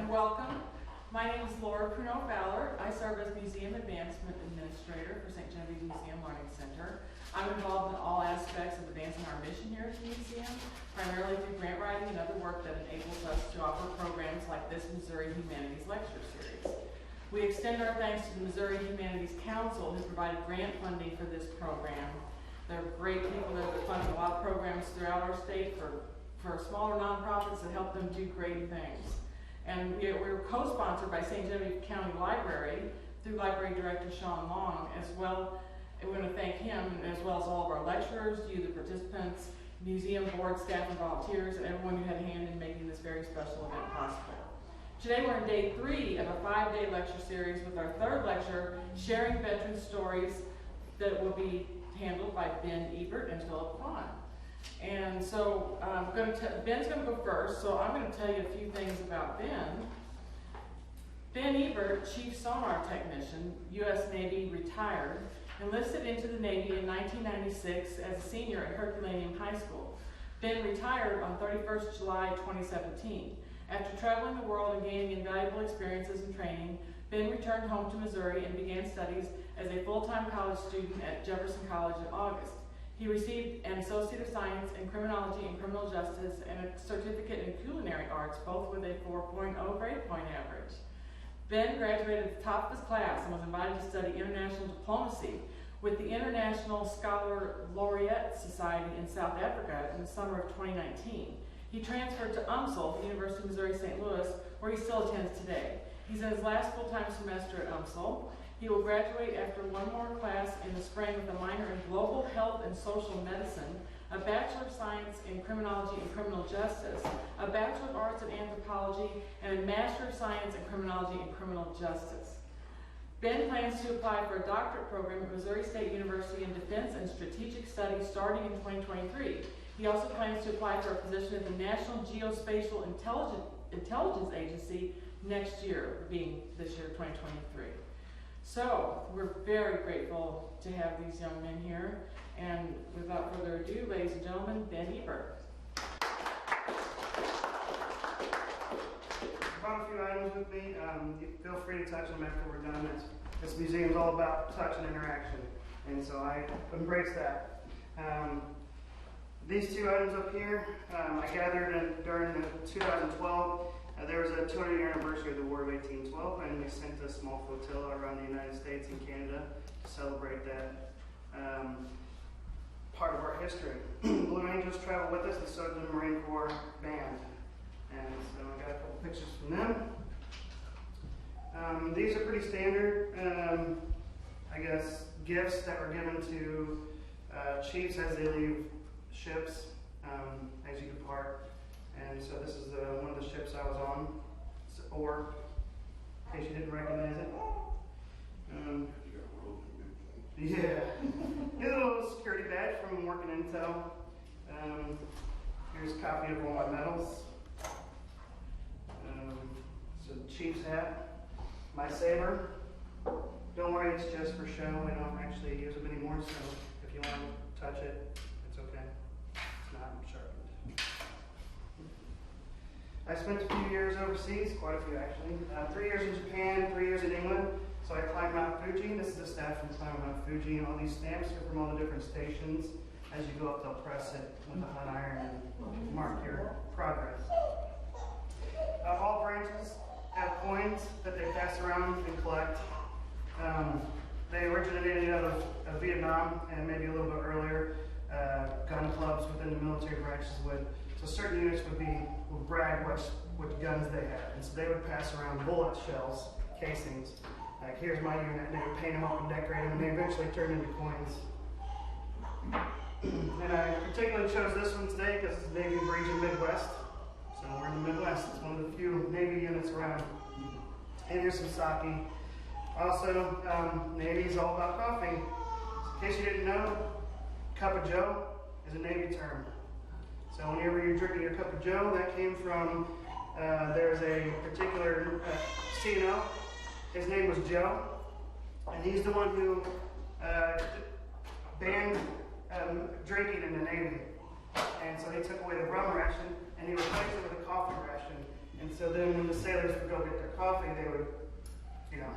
and welcome. My name is Laura Pruneau-Fowler. I serve as Museum Advancement Administrator for St. Genevieve Museum Learning Center. I'm involved in all aspects of advancing our mission here at the museum, primarily through grant writing and other work that enables us to offer programs like this Missouri Humanities Lecture Series. We extend our thanks to the Missouri Humanities Council, who provided grant funding for this program. They're great people that have funded a lot of programs throughout our state for smaller nonprofits that help them do great things. And we're co-sponsored by St. Genevieve County Library through Library Director Sean Long as well. And we want to thank him, as well as all of our lecturers, you, the participants, museum board staff and volunteers, and everyone who had a hand in making this very special event possible. Today we're in day 3 of a 5-day lecture series with our third lecture, Sharing Veteran Stories, that will be handled by Ben Ebert and Philip Kwan. And so Ben's going to go first, so I'm going to tell you a few things about Ben. Ben Ebert, Chief Sonar Technician, U.S. Navy, retired, enlisted into the Navy in 1996 as a senior at Herculaneum High School. Ben retired on 31st July 2017. After traveling the world and gaining invaluable experiences and training, Ben returned home to Missouri and began studies as a full-time college student at Jefferson College in August. He received an Associate of Science in Criminology and Criminal Justice and a certificate in Culinary Arts, both with a 4.0 grade point average. Ben graduated at the top of his class and was invited to study international diplomacy with the International Scholar Laureate Society in South Africa in the summer of 2019. He transferred to UMSL, the University of Missouri St. Louis, where he still attends today. He's in his last full-time semester at UMSL. He will graduate after one more class in the spring with a minor in Global Health and Social Medicine, a Bachelor of Science in Criminology and Criminal Justice, a Bachelor of Arts in Anthropology, and a Master of Science in Criminology and Criminal Justice. Ben plans to apply for a doctorate program at Missouri State University in Defense and Strategic Studies starting in 2023. He also plans to apply for a position at the National Geospatial Intelligence Agency next year, being this year, 2023. So, we're very grateful to have these young men here. And without further ado, ladies and gentlemen, Ben Ebert. I brought a few items with me. Feel free to touch them after we're done. This museum is all about touch and interaction, and so I embrace that. These 2 items up here, I gathered during the 2012. There was a 200-year anniversary of the War of 1812, and we sent a small flotilla around the United States and Canada to celebrate that part of our history. Blue Angels traveled with us, and so did the Marine Corps Band. And so I got a couple pictures from them. These are pretty standard, I guess, gifts that were given to chiefs as they leave ships as you depart. And so this is one of the ships I was on, or in case you didn't recognize it. Yeah, here's a little security badge from working Intel. Here's a copy of all my medals. So the chief's hat, my saber. Don't worry, it's just for show. We don't actually use them anymore, so if you want to touch it, it's okay. It's not sharpened. I spent a few years overseas, quite a few actually. 3 years in Japan, 3 years in England. So I climbed Mount Fuji. This is the staff from climbing Mount Fuji, and all these stamps are from all the different stations. As you go up, they'll press it with a hot iron and mark your progress. All branches have coins that they pass around and collect. They originated out of Vietnam and maybe a little bit earlier. Gun clubs within the military branches would. So certain units would brag what guns they had, and so they would pass around bullet shells, casings. Like, here's my unit, and they would paint them up and decorate them, and they eventually turned into coins. And I particularly chose this one today because it's Navy Region Midwest. So we're in the Midwest. It's one of the few Navy units around. And here's some sake. Also, Navy is all about coffee. In case you didn't know, cup of joe is a Navy term. So whenever you're drinking your cup of joe, that came from, there's a particular CNO. His name was Joe, and he's the one who banned drinking in the Navy. And so he took away the rum ration, and he replaced it with a coffee ration. And so then when the sailors would go get their coffee, they would, you know,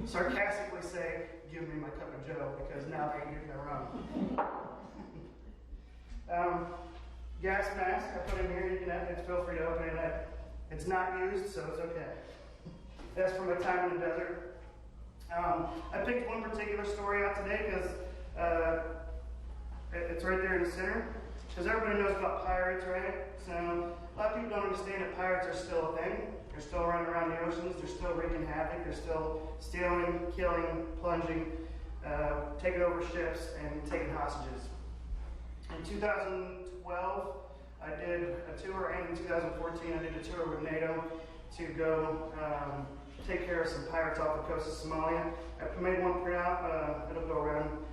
sarcastically say, "Give me my cup of joe," because now they get their rum. Gas mask I put in here. You can feel free to open it. It's not used, so it's okay. That's from my time in the desert. I picked one particular story out today because it's right there in the center. Because everybody knows about pirates, right? So a lot of people don't understand that pirates are still a thing. They're still running around the oceans. They're still wreaking havoc. They're still stealing, killing, plunging, taking over ships, and taking hostages. In 2012, I did a tour, and in 2014, I did a tour with NATO to go take care of some pirates off the coast of Somalia. I made one printout. It'll go around.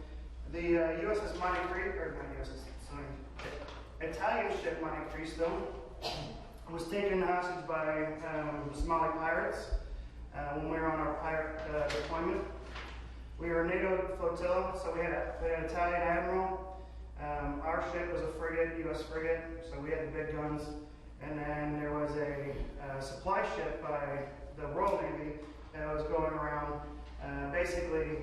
The USS Monte Cristo, or not USS, sorry, Italian ship Monte Cristo was taken hostage by Somali pirates when we were on our pirate deployment. We were a NATO flotilla, so we had an Italian admiral. Our ship was a frigate, U.S. frigate, so we had the big guns. And then there was a supply ship by the Royal Navy that was going around basically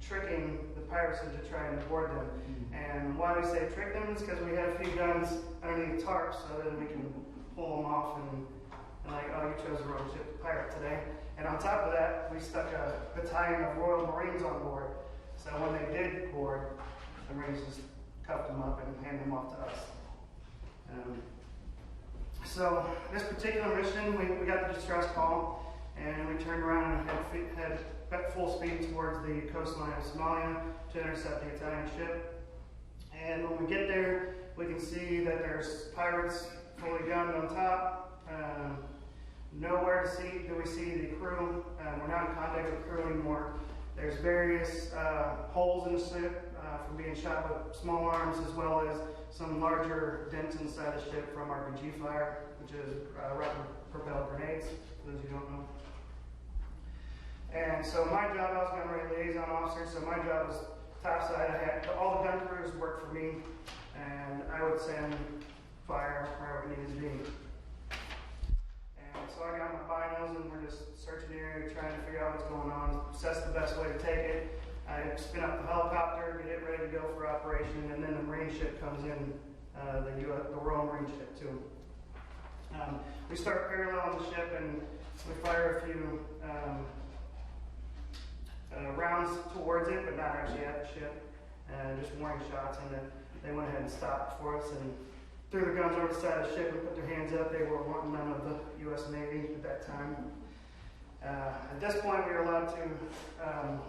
tricking the pirates to try and board them. And why we say trick them is because we had a few guns underneath tarps so that we can pull them off and like, oh, you chose the wrong ship pirate today. And on top of that, we stuck a battalion of Royal Marines on board. So when they did board, the Marines just cuffed them up and handed them off to us. So this particular mission, we got the distress call, and we turned around and had full speed towards the coastline of Somalia to intercept the Italian ship. And when we get there, we can see that there's pirates fully gunned on top. Nowhere do we see the crew. We're not in contact with the crew anymore. There's various holes in the ship from being shot with small arms, as well as some larger dents inside the ship from RPG fire, which is rocket-propelled grenades, for those who don't know. And so my job, I was gunnery liaison officer, so my job was topside. I had all the gun crews work for me, and I would send fire wherever it needed to be. And so I got my binos, and we're just searching the area, trying to figure out what's going on, assess the best way to take it. I spin up the helicopter, get it ready to go for operation, and then the Marine ship comes in, the Royal Marine ship too. We start paralleling the ship, and we fire a few rounds towards it, but not actually at the ship, just warning shots, and then they went ahead and stopped for us and threw the guns over the side of the ship and put their hands up. They were wanting none of the U.S. Navy at that time. At this point, we were allowed to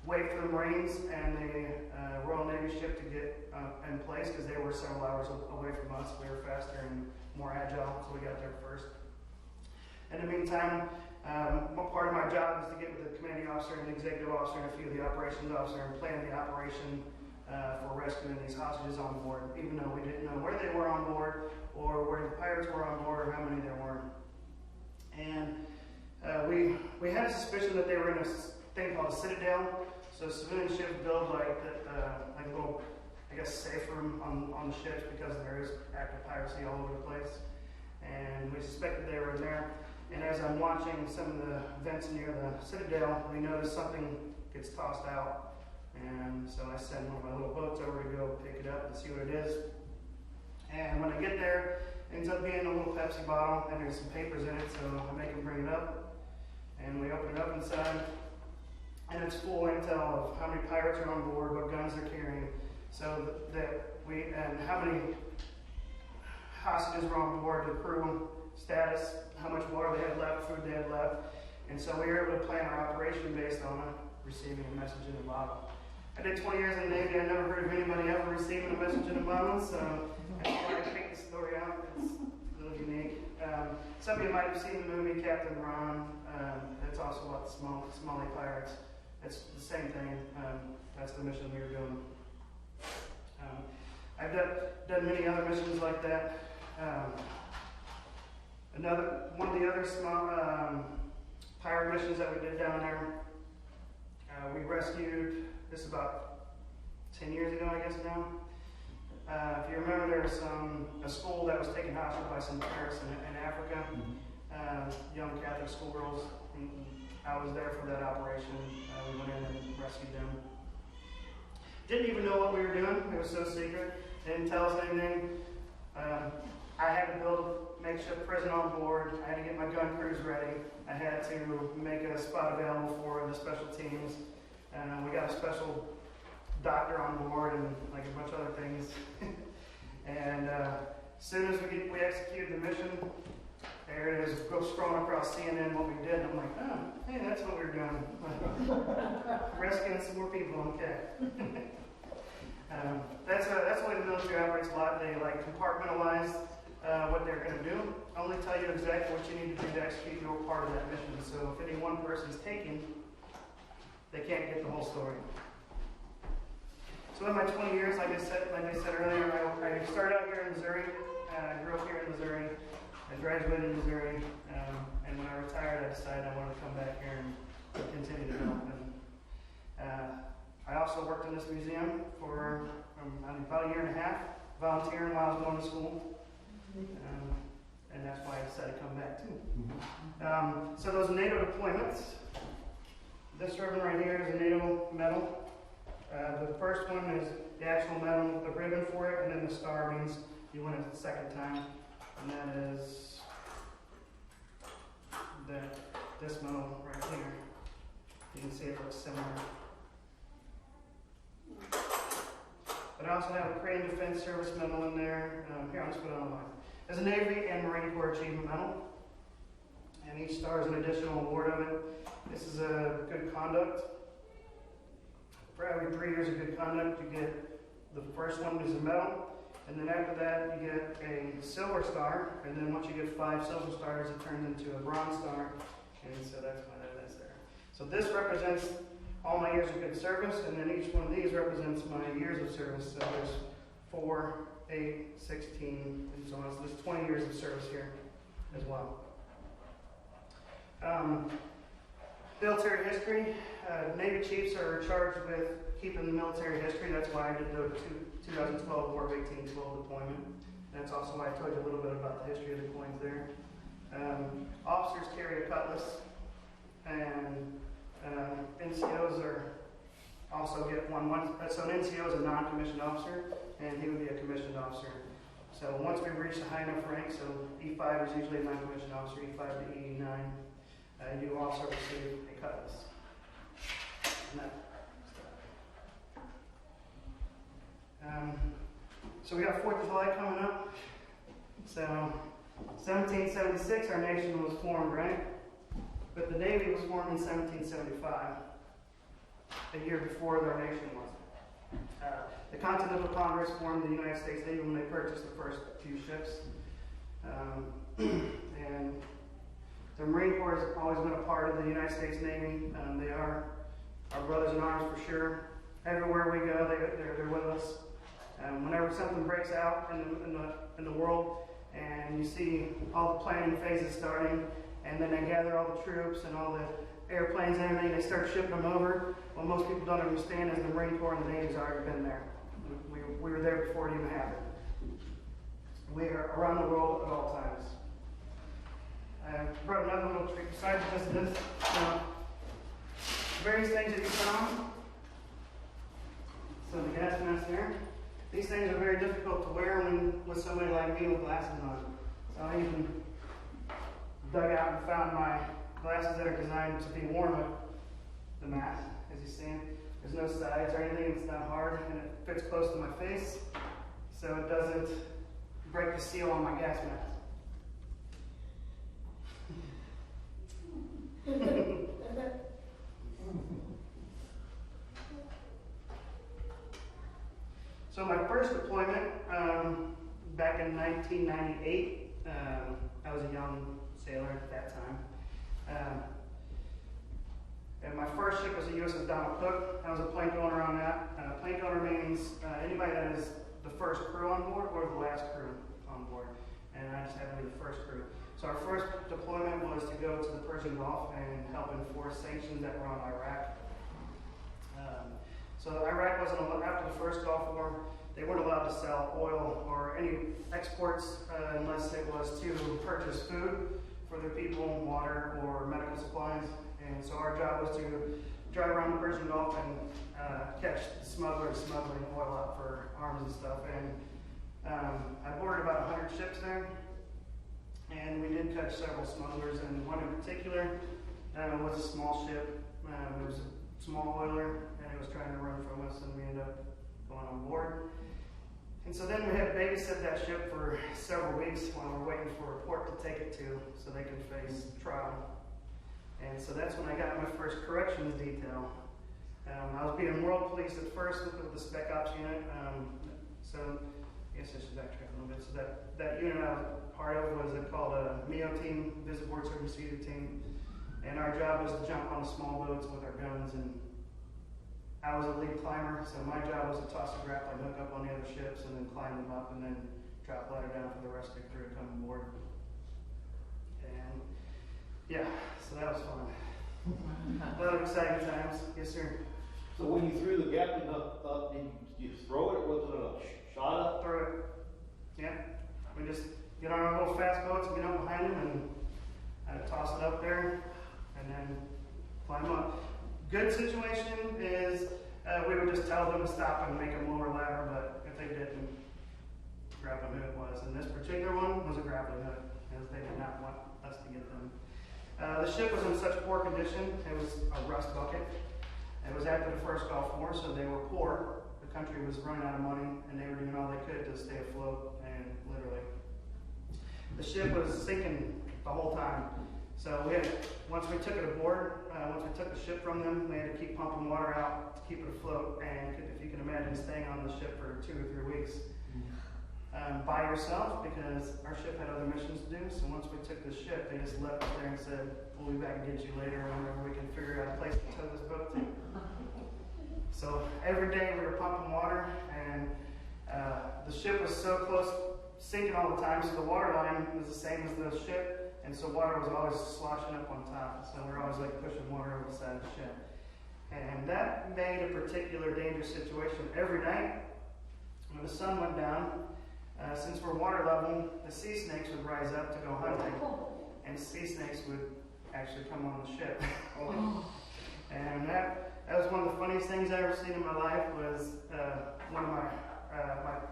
wait for the Marines and the Royal Navy ship to get in place because they were several hours away from us. We were faster and more agile, so we got there first. In the meantime, part of my job is to get with the commanding officer and the executive officer and a few of the operations officer and plan the operation for rescuing these hostages on board, even though we didn't know where they were on board or where the pirates were on board or how many there were. And we had a suspicion that they were in a thing called a citadel. So civilian ships build like a little, I guess, safe room on the ships because there is active piracy all over the place. And we suspected they were in there. And as I'm watching some of the vents near the citadel, we notice something gets tossed out. And so I send one of my little boats over to go pick it up and see what it is. And when I get there, it ends up being a little Pepsi bottle, and there's some papers in it, so I make them bring it up. And we open it up inside, and it's full intel of how many pirates are on board, what guns they're carrying, so and how many hostages were on board, the crew status, how much water they had left, food they had left. And so we were able to plan our operation based on receiving a message in a bottle. I did 20 years in the Navy. I never heard of anybody ever receiving a message in a bottle, so that's why I picked the story out. It's a little unique. Some of you might have seen the movie Captain Ron. It's also about the Somali pirates. It's the same thing. That's the mission we were doing. I've done many other missions like that. One of the other small pirate missions that we did down there, we rescued, this is about 10 years ago, I guess now, If you remember, there was a school that was taken hostage by some terrorists in Africa, young Catholic schoolgirls. I was there for that operation. We went in and rescued them. Didn't even know what we were doing. It was so secret. Didn't tell us anything. I had to build a makeshift prison on board. I had to get my gun crews ready. I had to make a spot available for the special teams. We got a special doctor on board and like a bunch of other things. And as soon as we executed the mission, there it is, go scrolling across CNN what we did, and I'm like, oh, hey, that's what we were doing. Rescuing some more people, okay. That's the way the military operates a lot. They like compartmentalize what they're going to do, only tell you exactly what you need to do to execute your part of that mission. So if any one person's taken, they can't get the whole story. So in my 20 years, like I said earlier, I started out here in Missouri. I grew up here in Missouri. I graduated in Missouri, and when I retired, I decided I wanted to come back here and continue to help. And I also worked in this museum for about a year and a half, volunteering while I was going to school. And that's why I decided to come back too. So those NATO deployments, this ribbon right here is a NATO medal. The first one is the actual medal, the ribbon for it, and then the star means you win it the second time. And that is this medal right here. You can see it looks similar. But I also have a Korean Defense Service medal in there. Here, I'll just put it online. There's a Navy and Marine Corps Achievement Medal. And each star is an additional award of it. This is a good conduct. For every 3 years of good conduct, you get the first one is a medal. And then after that, you get a silver star. And then once you get 5 silver stars, it turns into a bronze star. And so that's why that is there. So this represents all my years of good service, and then each one of these represents my years of service. So there's 4, 8, 16, and so on. So there's 20 years of service here as well. Military history. Navy chiefs are charged with keeping the military history. That's why I did the 2012 War of 1812 deployment. That's also why I told you a little bit about the history of the coins there. Officers carry a cutlass, and NCOs are also get one. So an NCO is a non-commissioned officer, and he would be a commissioned officer. So once we reach a high enough rank, so E5 is usually a non-commissioned officer, E5 to E9, you also receive a cutlass. So we got 4th of July coming up. So 1776, our nation was formed, right? But the Navy was formed in 1775, a year before our nation was. The Continental Congress formed the United States Navy when they purchased the first few ships. And the Marine Corps has always been a part of the United States Navy. They are our brothers in arms for sure. Everywhere we go, they're with us. Whenever something breaks out in the world, and you see all the planning phases starting, and then they gather all the troops and all the airplanes and everything, they start shipping them over. What most people don't understand is the Marine Corps and the Navy's already been there. We were there before it even happened. We are around the world at all times. I brought another little trick besides just this. Various things that you put on. So the gas mask there. These things are very difficult to wear with somebody like me with glasses on. So I even dug out and found my glasses that are designed to be worn with the mask. As you see, there's no sides or anything. It's not hard, and it fits close to my face, so it doesn't break the seal on my gas mask. So my first deployment, back in 1998, I was a young sailor at that time. And my first ship was the USS Donald Cook. I was a plank owner on that. Plank owner means anybody that is the first crew on board or the last crew on board. And I just happened to be the first crew. So our first deployment was to go to the Persian Gulf and help enforce sanctions that were on Iraq. So Iraq wasn't, after the first Gulf War, they weren't allowed to sell oil or any exports unless it was to purchase food for their people, water, or medical supplies. And so our job was to drive around the Persian Gulf and catch the smugglers smuggling oil out for arms and stuff. And I boarded about 100 ships there, and we did catch several smugglers, and one in particular was a small ship. It was a small oiler, and it was trying to run from us, and we ended up going on board. And so then we had to babysit that ship for several weeks while we're waiting for a port to take it to so they could face trial. And so that's when I got my first corrections detail. I was being world police at first with the spec ops unit. So I guess I should backtrack a little bit. So that unit I was part of was called a MEO team, Visit Board Service Seated team. And our job was to jump on the small boats with our guns, and I was a lead climber, so my job was to toss a grappling hook up on the other ships and then climb them up and then drop ladder down for the rest of the crew to come aboard. And yeah, so that was fun. A lot of exciting times. Yes, sir. So when you threw the grappling hook up, did you throw it, or was it a shot up? Throw it. Yeah. We just get on our little fast boats and get up behind them and toss it up there and then climb up. Good situation is we would just tell them to stop and make them lower ladder, but if they didn't, grappling hook was. And this particular one was a grappling hook, as they did not want us to get them. The ship was in such poor condition, it was a rust bucket. It was after the first Gulf War, so they were poor. The country was running out of money, and they were doing all they could to stay afloat, and literally. The ship was sinking the whole time. So once we took it aboard, once we took the ship from them, we had to keep pumping water out to keep it afloat. And if you can imagine staying on the ship for 2 or 3 weeks by yourself, because our ship had other missions to do. So once we took the ship, they just left us there and said, "We'll be back and get you later whenever we can figure out a place to tow this boat to." So every day we were pumping water, and the ship was so close, sinking all the time, so the water line was the same as the ship. And so water was always sloshing up on top. So we were always like pushing water over the side of the ship. And that made a particular dangerous situation. Every night, when the sun went down, since we're water level, the sea snakes would rise up to go hunting. And sea snakes would actually come on the ship. And that was one of the funniest things I ever seen in my life. Was one of my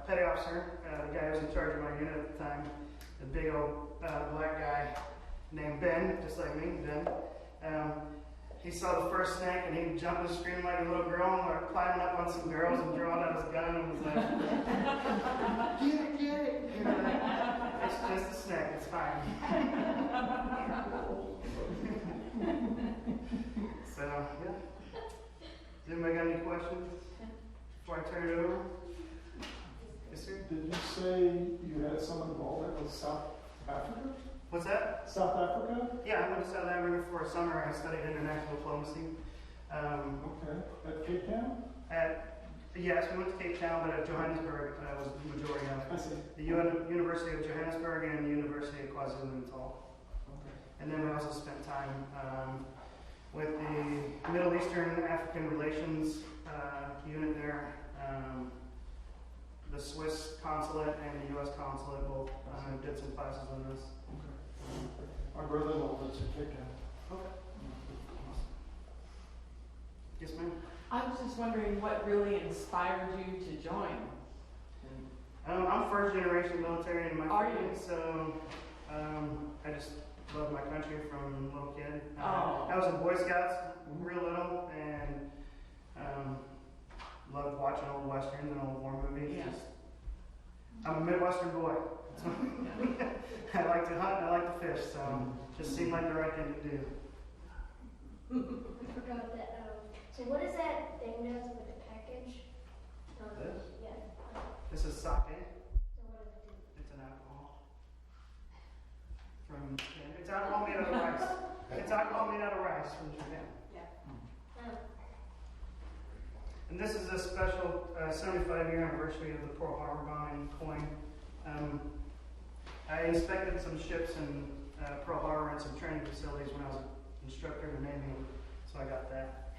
petty officer, the guy who was in charge of my unit at the time, the big old black guy named Ben, just like me, Ben. He saw the first snake and he jumped and screamed like a little girl, or climbing up on some girls and drawing out his gun and was like, get it. You know, like, it's just a snake, it's fine. So, yeah. Does anybody got any questions before I turn it over? Yes, sir? Did you say you had some involvement with South Africa? What's that? South Africa? Yeah, I went to South Africa for a summer. I studied international diplomacy. Okay. At Cape Town? Yes, we went to Cape Town, but at Johannesburg was the majority of I it. see. The University of Johannesburg and the University of KwaZulu-Natal. Okay. And then we also spent time with the Middle Eastern African Relations unit there. The Swiss consulate and the U.S. consulate both did some classes on this. Okay. My brother-in-law lives in Cape Town. Okay. Yes, ma'am. I was just wondering what really inspired you to join? I'm first generation military in my Are family, you? so I just love my country from a little kid. Oh. I was in Boy Scouts real little, and loved watching old westerns and old war movies. Yeah. I'm a Midwestern boy. I like to hunt and I like to fish, so just seemed like the right thing to do. I forgot that. So what is that thing does with the package? This? Yeah. This is sake. So what does it do? It's an alcohol. It's alcohol made out of rice. It's alcohol made out of rice from Japan. And this is a special 75-year anniversary of the Pearl Harbor bombing coin. I inspected some ships in Pearl Harbor and some training facilities when I was an instructor in the Navy, so I got that.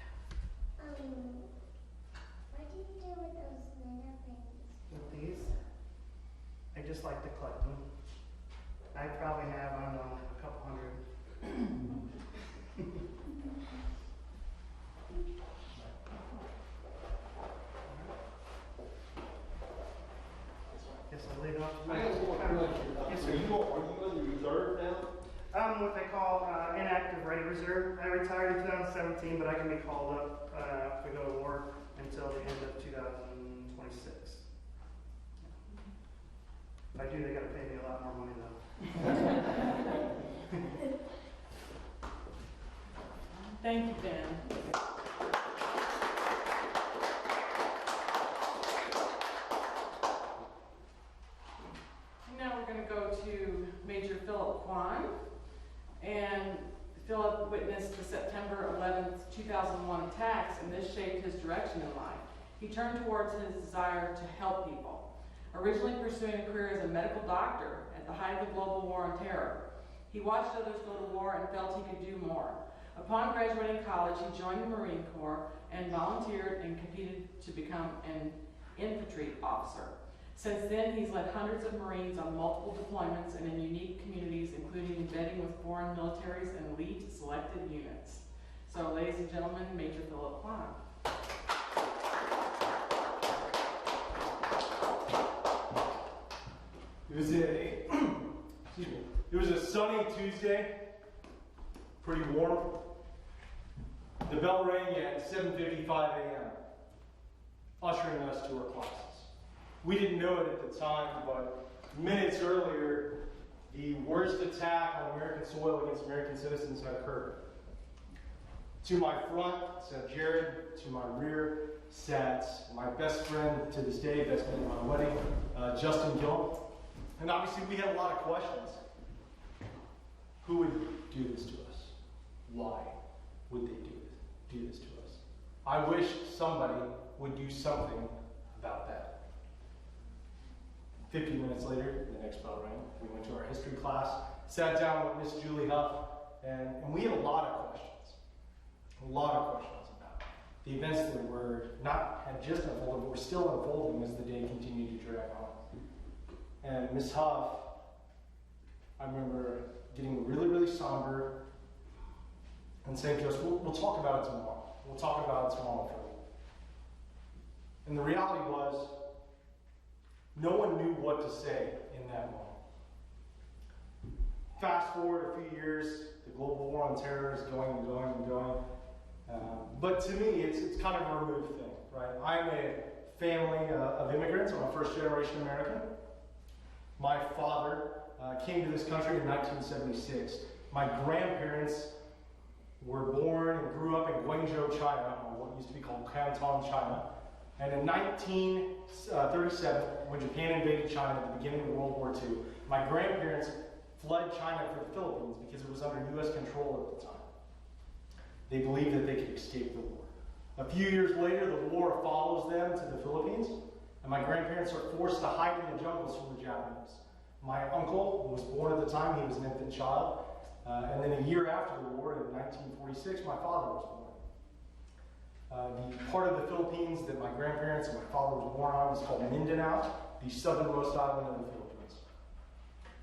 What do you do with those little things? The just like to collect them. I probably have, I don't know, a couple hundred. Guess I'll leave it up to I have one question. Yes, sir. Are you on the reserve now? I'm what they call inactive ready reserve. I retired in 2017, but I can be called up if we go to war until the end of 2026. If I do, they gotta pay me a lot more money though. Thank you, Ben. Now we're going to go to Major Philip Kwan. And Philip witnessed the September 11th, 2001 attacks, and this shaped his direction in life. He turned towards his desire to help people. Originally pursuing a career as a medical doctor at the height of the global war on terror, he watched others go to war and felt he could do more. Upon graduating college, he joined the Marine Corps and volunteered and competed to become an infantry officer. Since then, he's led hundreds of Marines on multiple deployments and in unique communities, including embedding with foreign militaries and elite selected units. So, ladies and gentlemen, Major Philip Kwan. It was a sunny Tuesday, pretty warm. The bell rang at 7:55 a.m., ushering us to our classes. We didn't know it at the time, but minutes earlier, the worst attack on American soil against American citizens had occurred. To my front sat Jared, to my rear sat my best friend to this day, best man at my wedding, Justin Gillum. And obviously we had a lot of questions. Who would do this to us? Why would they do this to us? I wish somebody would do something about that. 15 minutes later, the next bell rang. We went to our history class, sat down with Miss Julie Huff, and we had a lot of questions. A lot of questions about the events that were had just unfolded, but were still unfolding as the day continued to drag on. And Miss Huff, I remember getting really, really somber and saying to us, we'll talk about it tomorrow. We'll talk about it tomorrow for you. And the reality was, no one knew what to say in that moment. Fast forward a few years, the global war on terror is going and going and going. But to me, it's kind of a removed thing, right? I'm a family of immigrants. I'm a first-generation American. My father came to this country in 1976. My grandparents were born and grew up in Guangzhou, China, or what used to be called Canton, China. And in 1937, when Japan invaded China at the beginning of World War II, my grandparents fled China for the Philippines because it was under U.S. control at the time. They believed that they could escape the war. A few years later, the war follows them to the Philippines, and my grandparents are forced to hide in the jungles from the Japanese. My uncle was born at the time, he was an infant child, and then a year after the war, in 1946, my father was born. The part of the Philippines that my grandparents and my father was born on was called Mindanao, the southernmost island of the Philippines.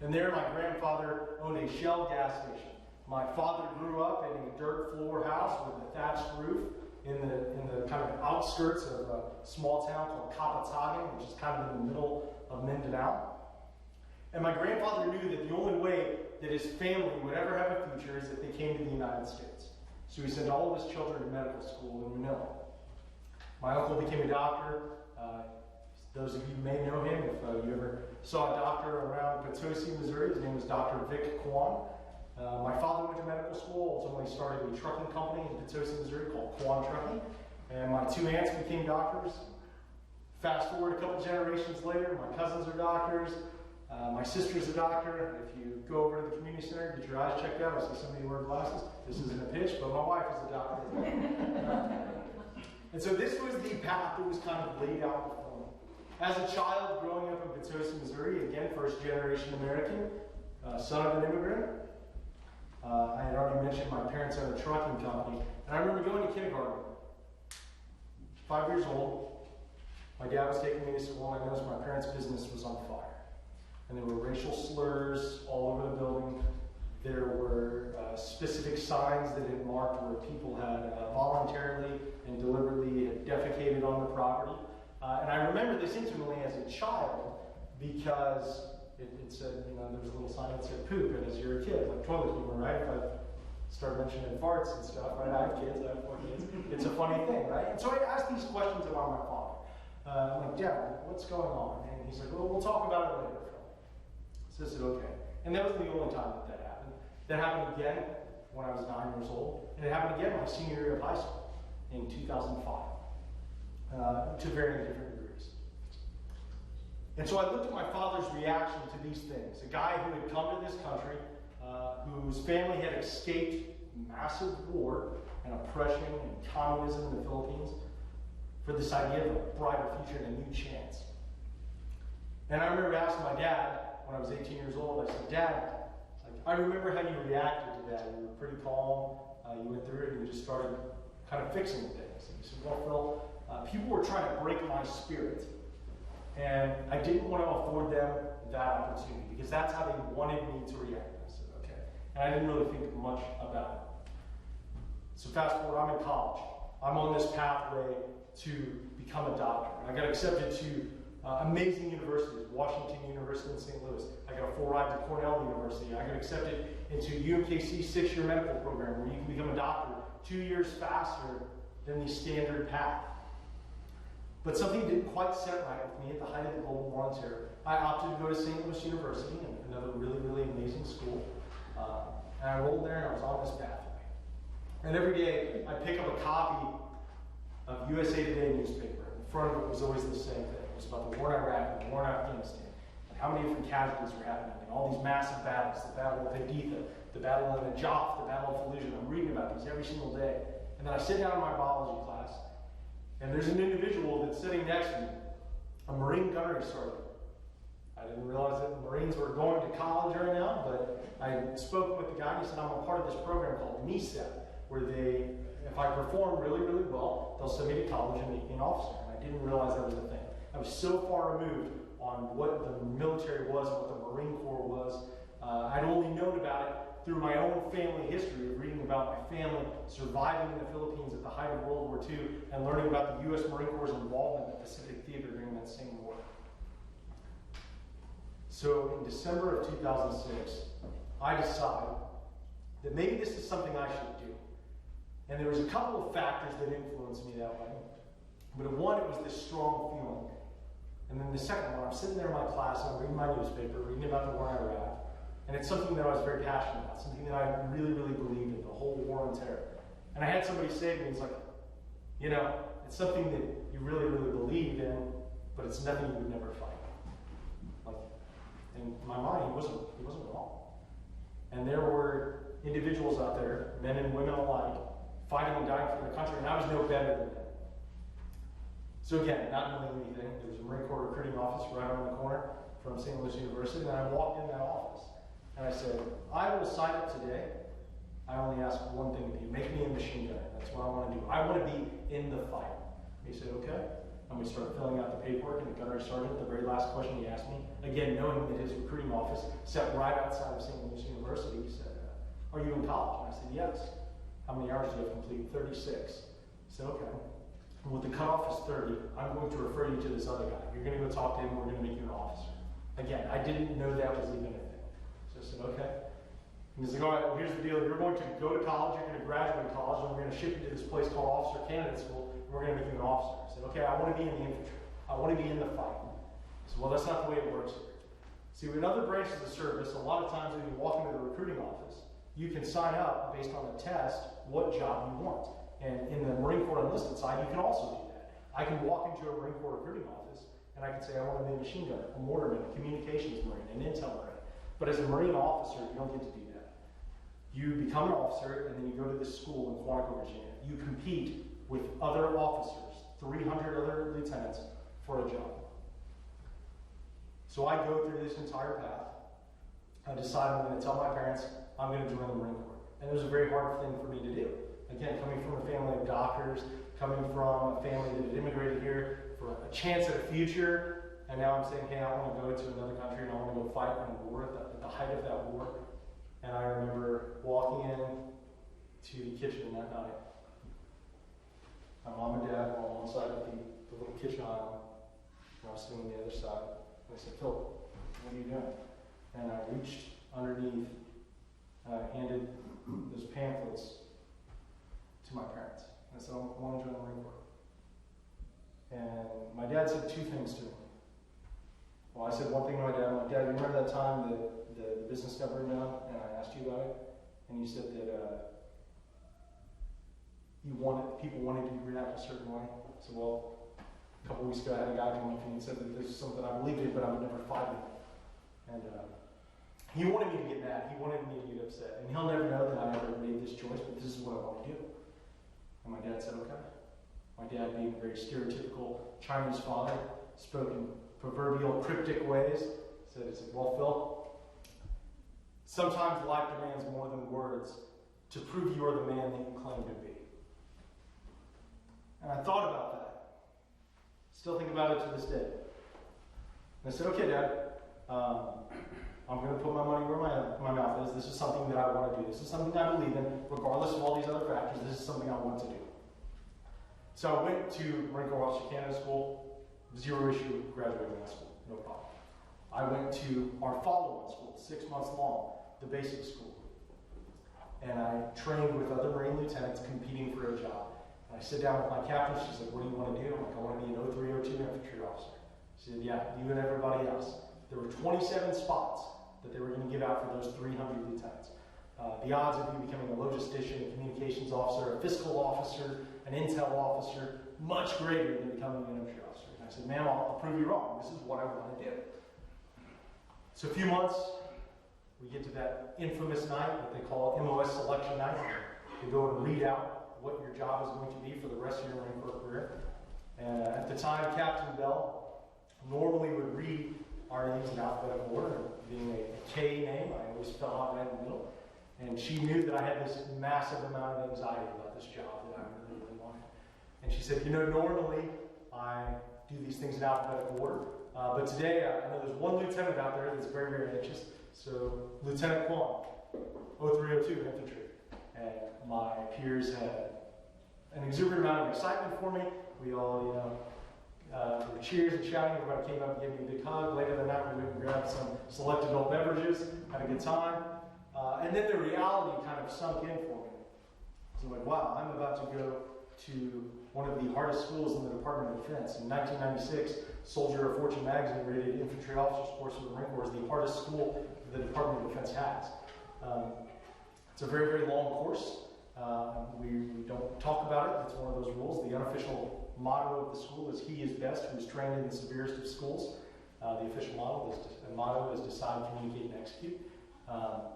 And there my grandfather owned a Shell gas station. My father grew up in a dirt floor house with a thatched roof in the kind of outskirts of a small town called Kapatagan, which is kind of in the middle of Mindanao. And my grandfather knew that the only way that his family would ever have a future is if they came to the United States. So he sent all of his children to medical school in Manila. My uncle became a doctor. Those of you may know him if you ever saw a doctor around Potosi, Missouri. His name was Dr. Vic Kwan. My father went to medical school, ultimately started a trucking company in Potosi, Missouri called Kwan Trucking. And my two aunts became doctors. Fast forward a couple generations later, my cousins are doctors. My sister's a doctor. If you go over to the community center, get your eyes checked out. I see somebody wearing glasses. This isn't a pitch, but my wife is a doctor. And so this was the path that was kind of laid out before me. As a child growing up in Potosi, Missouri, again, first generation American, son of an immigrant, I had already mentioned my parents had a trucking company. And I remember going to kindergarten. 5 years old. My dad was taking me to school, and I noticed my parents' business was on fire. and there were racial slurs all over the building. There were specific signs that it marked where people had voluntarily and deliberately had defecated on the property. And I remember this intimately as a child because it said, you know, there was a little sign that said poop, and as you're a kid, like toilet humor, right? If I start mentioning farts and stuff, right? I have kids, I have 4 kids. It's a funny thing, right? And so I asked these questions about my father. I'm like, Dad, what's going on? And he's like, well, we'll talk about it later, Phil. So I said, okay. And that was the only time that happened. That happened again when I was 9 years old, and it happened again my senior year of high school in 2005, to varying different degrees. And so I looked at my father's reaction to these things. A guy who had come to this country, whose family had escaped massive war and oppression and communism in the Philippines, for this idea of a brighter future and a new chance. And I remember asking my dad when I was 18 years old, I said, Dad, I remember how you reacted to that. You were pretty calm, you went through it, and you just started kind of fixing things. And he said, well, Phil, people were trying to break my spirit, and I didn't want to afford them that opportunity, because that's how they wanted me to react. I said, okay. And I didn't really think much about it. So fast forward, I'm in college. I'm on this pathway to become a doctor. I got accepted to amazing universities, Washington University in St. Louis. I got a full ride to Cornell University. I got accepted into UMKC 6-year medical program where you can become a doctor 2 years faster than the standard path. But something didn't quite set right with me at the height of the global war on terror. I opted to go to St. Louis University, another really, really amazing school. And I rolled there and I was on this pathway. And every day I pick up a copy of USA Today newspaper. In front of it was always the same thing. It was about the war in Iraq and the war in Afghanistan, and how many different casualties were happening, and all these massive battles, the Battle of Haditha, the Battle of Najaf, the Battle of Fallujah. I'm reading about these every single day. And then I sit down in my biology class, and there's an individual that's sitting next to me, a Marine gunnery sergeant. I didn't realize that the Marines were going to college right now, but I spoke with the guy, and he said, I'm a part of this program called NESEP, where they, if I perform really, really well, they'll send me to college and make me an officer. And I didn't realize that was a thing. I was so far removed on what the military was, what the Marine Corps was. I'd only known about it through my own family history of reading about my family surviving in the Philippines at the height of World War II and learning about the U.S. Marine Corps' involvement in the Pacific Theater during that same war. So in December of 2006, I decided that maybe this is something I should do. And there was a couple of factors that influenced me that way. But one, it was this strong feeling. And then the second one, I'm sitting there in my class, and I'm reading my newspaper, reading about the war in Iraq. And it's something that I was very passionate about, something that I really, really believed in, the whole war on terror. And I had somebody say to me, it's like, you know, it's something that you really, really believe in, but it's nothing you would never fight. Like, in my mind, he wasn't wrong. And there were individuals out there, men and women alike, fighting and dying for the country, and I was no better than them. So again, not knowing anything, there was a Marine Corps recruiting office right around the corner from St. Louis University, and I walked in that office. And I said, I will sign up today. I only ask one thing of you. Make me a machine gunner. That's what I want to do. I want to be in the fight. He said, okay. And we started filling out the paperwork, and the gunnery sergeant, the very last question he asked me, again, knowing that his recruiting office sat right outside of St. Louis University, he said, are you in college? And I said, yes. How many hours do you have completed? 36. I said, okay. And with the cutoff is 30, I'm going to refer you to this other guy. You're going to go talk to him, we're going to make you an officer. Again, I didn't know that was even a thing. So I said, okay. And he's like, all right, well, here's the deal. You're going to go to college, you're going to graduate college, and we're going to ship you to this place called Officer Candidate School, and we're going to make you an officer. I said, okay, I want to be in the infantry. I want to be in the fight. I said, well, that's not the way it works here. See, in other branches of service, a lot of times when you walk into the recruiting office, you can sign up based on a test what job you want. And in the Marine Corps enlisted side, you can also do that. I can walk into a Marine Corps recruiting office and I can say I want to be a machine gunner, a mortarman, a communications Marine, an intel Marine. But as a Marine officer, you don't get to do that. You become an officer and then you go to this school in Quantico, Virginia. You compete with other officers, 300 other lieutenants, for a job. So I go through this entire path. I decide I'm going to tell my parents I'm going to join the Marine Corps. And it was a very hard thing for me to do. Again, coming from a family of doctors, coming from a family that had immigrated here for a chance at a future, and now I'm saying, hey, I want to go to another country and I want to go fight in a war at the height of that war. And I remember walking in to the kitchen that night. My mom and dad were on one side of the little kitchen island, and I was sitting on the other side. And they said, Phil, what are you doing? And I reached underneath and I handed those pamphlets to my parents. And I said, I want to join the Marine Corps. And my dad said two things to me. Well, I said one thing to my dad. I'm like, Dad, you remember that time that the business got burned down and I asked you about it? And you said that people wanted you to react a certain way. I said, well, a couple weeks ago I had a guy come up to me and said that this is something I believed in, but I would never fight it. And he wanted me to get mad. He wanted me to get upset. And he'll never know that I ever made this choice, but this is what I want to do. And my dad said, okay. My dad, being a very stereotypical Chinese father, spoke in proverbial cryptic ways, said, well, Phil, sometimes life demands more than words to prove you are the man that you claim to be. And I thought about that. Still think about it to this day. And I said, okay, Dad, I'm going to put my money where my mouth is. This is something that I want to do. This is something I believe in, regardless of all these other factors. This is something I want to do. So I went to Marine Corps Officer Candidate School, zero issue graduating high school, no problem. I went to our follow-on school, 6 months long, the basic school. And I trained with other Marine lieutenants competing for a job. And I sit down with my captain, she said, what do you want to do? I'm like, I want to be an 0302 infantry officer. She said, yeah, you and everybody else. There were 27 spots that they were going to give out for those 300 lieutenants. The odds of you becoming a logistician, a communications officer, a fiscal officer, an intel officer, much greater than becoming an infantry officer. And I said, ma'am, I'll prove you wrong. This is what I want to do. So a few months, we get to that infamous night, what they call MOS selection night. You go and read out what your job is going to be for the rest of your Marine Corps career. And at the time, Captain Bell normally would read our names in alphabetical order. Being a K name, I always fell out right in the middle. And she knew that I had this massive amount of anxiety about this job that I really, really wanted. And she said, you know, normally I do these things in alphabetical order. But today, I know there's one lieutenant out there that's very, very anxious. So, Lieutenant Kwan, 0302 infantry. And my peers had an exuberant amount of excitement for me. We all, there were cheers and shouting. Everybody came up and gave me a big hug. Later that night, we went and grabbed some select adult beverages, had a good time. And then the reality kind of sunk in for me. So I'm like, wow, I'm about to go to one of the hardest schools in the Department of Defense. In 1996, Soldier of Fortune magazine rated infantry officers course of the Marine Corps as the hardest school the Department of Defense has. It's a very, very long course. We don't talk about it. It's one of those rules. The unofficial motto of the school is "He is best who is trained in the severest of schools." The official motto is "Decide, communicate, and execute."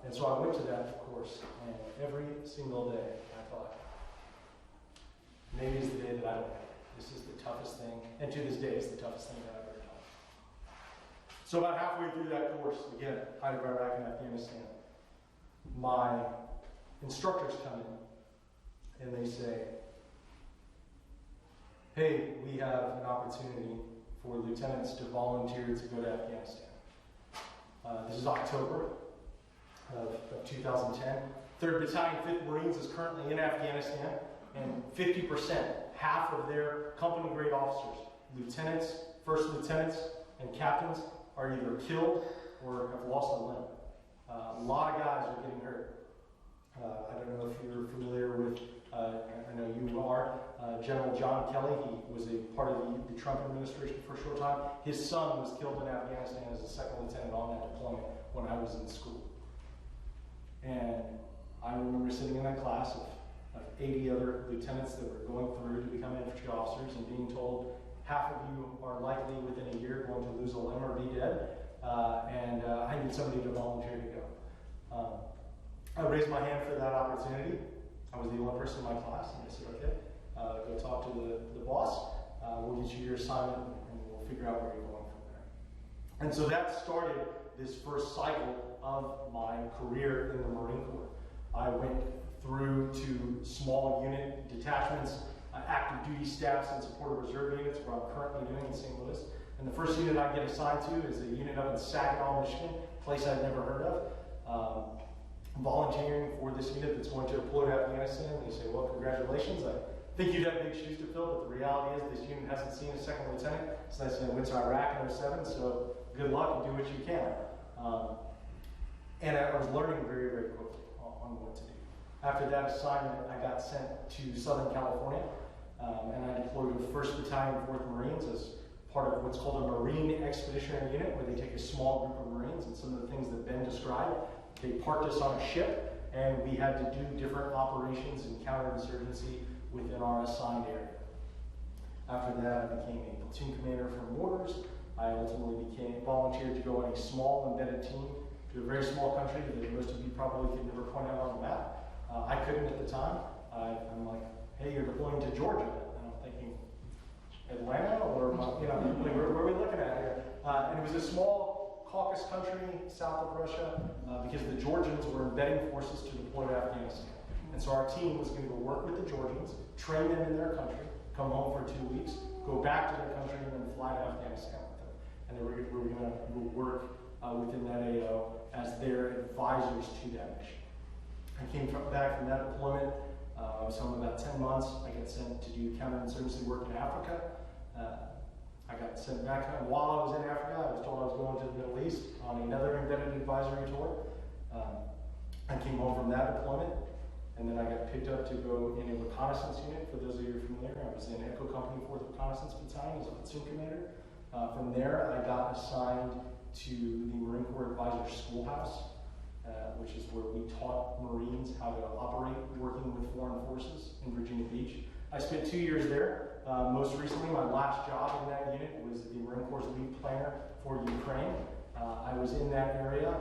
And so I went to that course, and every single day I thought, maybe it's the day that I don't make it. This is the toughest thing, and to this day, it's the toughest thing that I've ever done. So about halfway through that course, again, height of Iraq and Afghanistan, my instructors come in, and they say, hey, we have an opportunity for lieutenants to volunteer to go to Afghanistan. This is October of 2010. 3rd Battalion, 5th Marines is currently in Afghanistan, and 50%, half of their company grade officers, lieutenants, first lieutenants, and captains are either killed or have lost a limb. A lot of guys are getting hurt. I don't know if you're familiar with, I know you are, General John Kelly. He was a part of the Trump administration for a short time. His son was killed in Afghanistan as a second lieutenant on that deployment when I was in school. And I remember sitting in that class of 80 other lieutenants that were going through to become infantry officers and being told half of you are likely within a year going to lose a limb or be dead. And I need somebody to volunteer to go. I raised my hand for that opportunity. I was the only person in my class, and I said, okay, go talk to the boss. We'll get you your assignment, and we'll figure out where you're going from there. And so that started this first cycle of my career in the Marine Corps. I went through to small unit detachments, active duty staffs, and support of reserve units, where I'm currently doing in St. Louis. And the first unit I get assigned to is a unit up in Saginaw, Michigan, a place I'd never heard of. Volunteering for this unit that's going to deploy to Afghanistan. They say, well, congratulations. I think you'd have big shoes to fill, but the reality is this unit hasn't seen a second lieutenant since I went to Iraq in 2007, so good luck and do what you can. And I was learning very, very quickly on what to do. After that assignment, I got sent to Southern California, and I deployed with 1st Battalion, 4th Marines as part of what's called a Marine Expeditionary Unit, where they take a small group of Marines, and some of the things that Ben described. They parked us on a ship, and we had to do different operations and counterinsurgency within our assigned area. After that, I became a platoon commander for mortars. I ultimately volunteered to go on a small embedded team to a very small country that most of you probably could never point out on the map. I couldn't at the time. I'm like, hey, you're deploying to Georgia. And I'm thinking, Atlanta? Or, where are we looking at here? And it was a small Caucasus country south of Russia because the Georgians were embedding forces to deploy to Afghanistan. And so our team was going to go work with the Georgians, train them in their country, come home for 2 weeks, go back to their country, and then fly to Afghanistan with them. And then we were going to work within that AO as their advisors to that mission. I came back from that deployment. I was home about 10 months. I got sent to do counterinsurgency work in Africa. I got sent back, and while I was in Africa, I was told I was going to the Middle East on another embedded advisory tour. I came home from that deployment, and then I got picked up to go in a reconnaissance unit. For those of you who are familiar, I was in Echo Company 4th Reconnaissance Battalion as a platoon commander. From there, I got assigned to the Marine Corps Advisor Schoolhouse, which is where we taught Marines how to operate working with foreign forces in Virginia Beach. I spent 2 years there. Most recently, my last job in that unit was the Marine Corps lead planner for Ukraine. I was in that area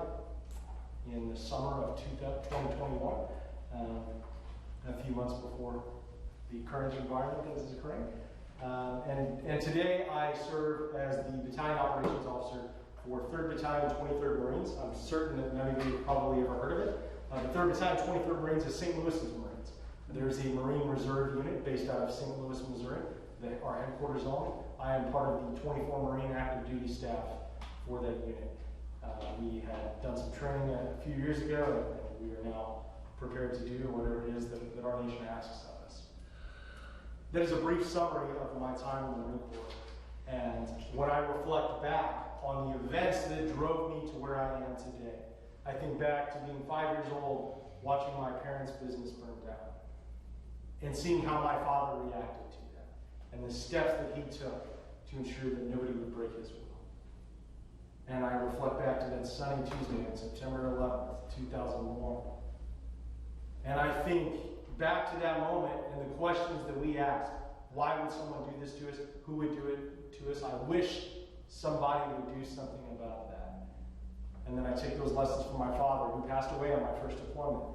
in the summer of 2021, a few months before the current environment that is occurring. And today I serve as the Battalion Operations Officer for 3rd Battalion, 23rd Marines. I'm certain that none of you have probably ever heard of it. The 3rd Battalion, 23rd Marines is St. Louis's Marines. There's a Marine Reserve unit based out of St. Louis, Missouri, that our headquarters on. I am part of the 24 Marine active duty staff for that unit. We had done some training a few years ago, and we are now prepared to do whatever it is that our nation asks of us. That is a brief summary of my time in the Marine Corps. And when I reflect back on the events that drove me to where I am today, I think back to being 5 years old, watching my parents' business burn down, and seeing how my father reacted to that, and the steps that he took to ensure that nobody would break his will. And I reflect back to that sunny Tuesday on September 11th, 2001. And I think back to that moment and the questions that we asked. Why would someone do this to us? Who would do it to us? I wish somebody would do something about that. And then I take those lessons from my father, who passed away on my first deployment.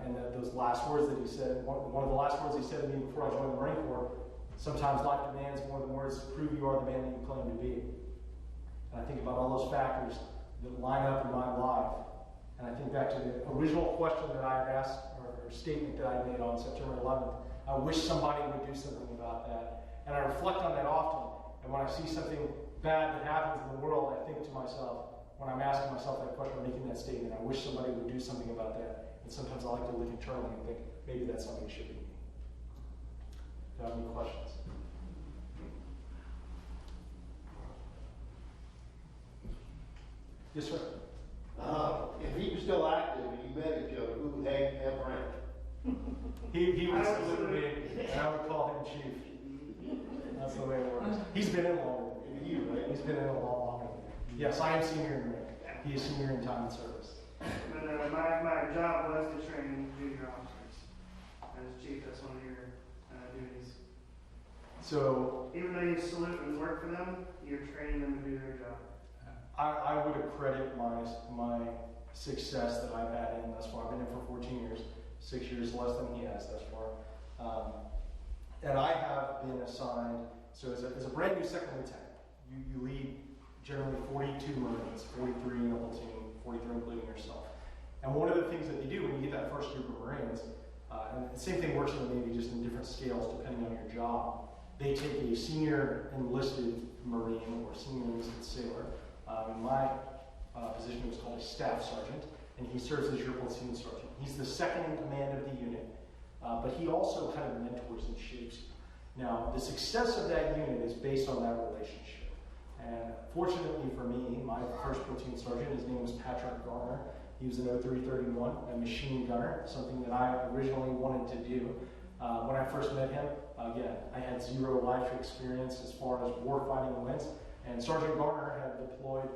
And that those last words that he said, one of the last words he said to me before I joined the Marine Corps, sometimes life demands more than words to prove you are the man that you claim to be. And I think about all those factors that line up in my life. And I think back to the original question that I had asked, or statement that I made on September 11th. I wish somebody would do something about that. And I reflect on that often. And when I see something bad that happens in the world, I think to myself, when I'm asking myself that question, making that statement, I wish somebody would do something about that. And sometimes I like to look internally and think, maybe that somebody should be me. Do you have any questions? Yes, sir. If he was still active and you met each other, who would have rank? He would salute me, and I would call him chief. That's the way it works. He's been in longer than me. Right? He's been in a lot longer than me. Yes, I am senior in rank. He is senior in time and service. But my job was to train junior officers. As chief, that's one of your duties. So, Even though you salute and work for them, you're training them to do their job. I would accredit my success that I've had in thus far. I've been in for 14 years, 6 years less than he has thus far. And I have been assigned, so as a brand new second lieutenant, you lead generally 42 Marines, 43 in a platoon, 43 including yourself. And one of the things that you do when you get that first group of Marines, and the same thing works in the Navy, just in different scales depending on your job, they take a senior enlisted Marine or senior enlisted sailor. In my position, it was called a staff sergeant, and he serves as your platoon sergeant. He's the second in command of the unit, but he also kind of mentors and shapes you. Now, the success of that unit is based on that relationship. And fortunately for me, my first platoon sergeant, his name was Patrick Garner. He was an 0331, a machine gunner, something that I originally wanted to do. When I first met him, again, I had zero life experience as far as warfighting went, and Sergeant Garner had deployed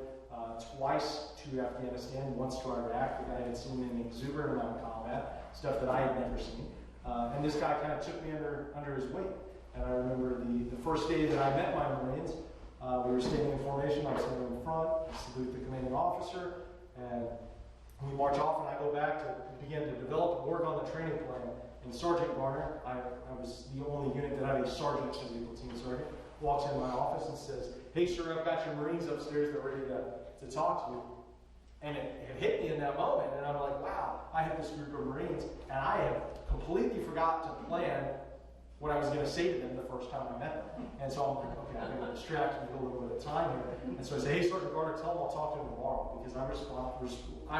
twice to Afghanistan, once to Iraq. The guy had seen an exuberant amount of combat, stuff that I had never seen. And this guy kind of took me under his wing. And I remember the first day that I met my Marines, we were standing in formation, I was standing in front, I salute the commanding officer, and we march off, and I go back to begin to develop and work on the training plan. And Sergeant Garner, I was the only unit that had a sergeant as a platoon sergeant, walks into my office and says, "Hey sir, I've got your Marines upstairs, they're ready to talk to you." And it hit me in that moment, and I'm like, wow, I have this group of Marines, and I have completely forgot to plan what I was going to say to them the first time I met them. And so I'm like, okay, I'm going to distract me a little bit of time here. And so I say, "Hey, Sergeant Garner, tell them I'll talk to them tomorrow," because I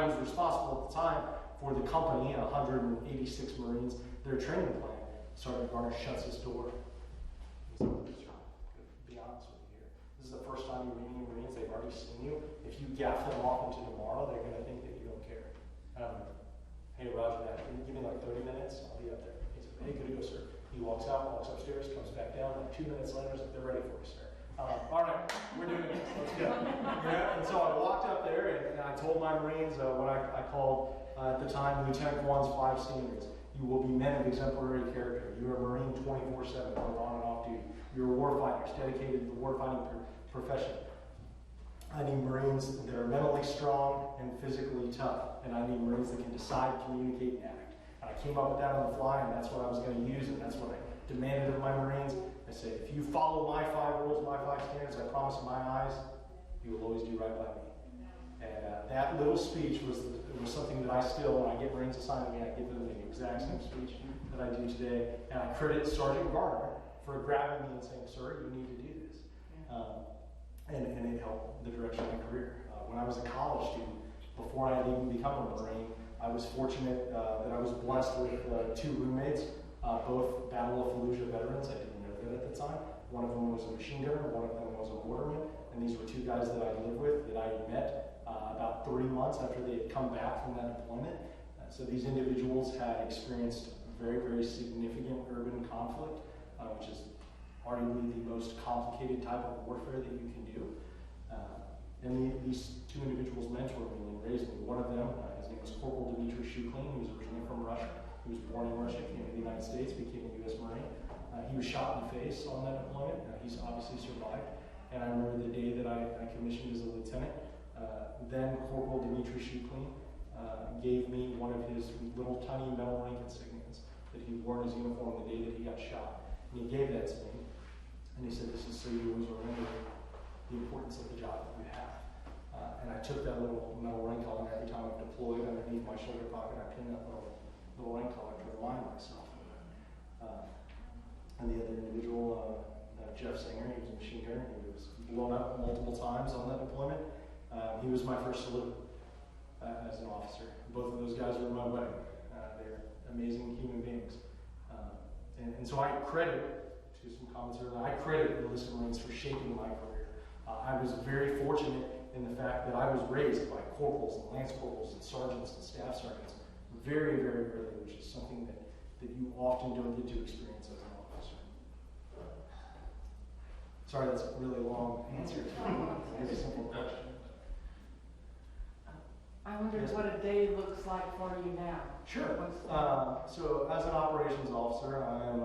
was responsible at the time for the company, 186 Marines, their training plan. Sergeant Garner shuts his door. He's like, "To be honest with you here, this is the first time you're meeting Marines. They've already seen you. If you gaff them off into tomorrow, they're going to think that you don't care." "Hey, roger that. Give me like 30 minutes. I'll be up there." He said, "Hey, good to go, sir." He walks out, walks upstairs, comes back down. Like 2 minutes later, he's like, "They're ready for you, sir." All right, we're doing this. Let's go. And so I walked up there, and I told my Marines what I called at the time Lieutenant Kwan's 5 standards. You will be men of exemplary character. You are a Marine 24/7, both on and off duty. You're warfighters, dedicated to the warfighting profession. I need Marines that are mentally strong and physically tough, and I need Marines that can decide, communicate, and act. And I came up with that on the fly, and that's what I was going to use, and that's what I demanded of my Marines. I said, "If you follow my 5 rules, my 5 standards, I promise in my eyes, you will always do right by me." And that little speech was something that I still, when I get Marines assigned to me, I give them the exact same speech that I do today. And I credit Sergeant Garner for grabbing me and saying, "Sir, you need to do this." And it helped the direction of my career. When I was a college student, before I had even become a Marine, I was fortunate that I was blessed with 2 roommates, both Battle of Fallujah veterans. I didn't know that at the time. One of them was a machine gunner, one of them was a mortarman, and these were 2 guys that I lived with that I met about 3 months after they had come back from that deployment. So these individuals had experienced very, very significant urban conflict, which is arguably the most complicated type of warfare that you can do. And these 2 individuals mentored me and raised me. One of them, his name was Corporal Dmitry Shuklin. He was originally from Russia. He was born in Russia, came to the United States, became a U.S. Marine. He was shot in the face on that deployment. He's obviously survived. And I remember the day that I commissioned as a lieutenant, then Corporal Dmitry Shuklin gave me one of his little tiny metal rank insignias that he wore in his uniform the day that he got shot. And he gave that to me. And he said, "This is so you always remember the importance of the job that you have." And I took that little metal ring collar, and every time I've deployed underneath my shoulder pocket, I pinned that little ring collar to remind myself of that. And the other individual, Jeff Singer, he was a machine gunner. He was blown up multiple times on that deployment. He was my first salute as an officer. Both of those guys were in my wedding. They're amazing human beings. And so I credit, to some comments earlier, I credit enlisted Marines for shaping my career. I was very fortunate in the fact that I was raised by corporals and lance corporals and sergeants and staff sergeants very, very early, which is something that you often don't get to experience as an officer. Sorry, that's a really long answer to a very simple question. I wonder what a day looks like for you now. Sure. So as an operations officer, I am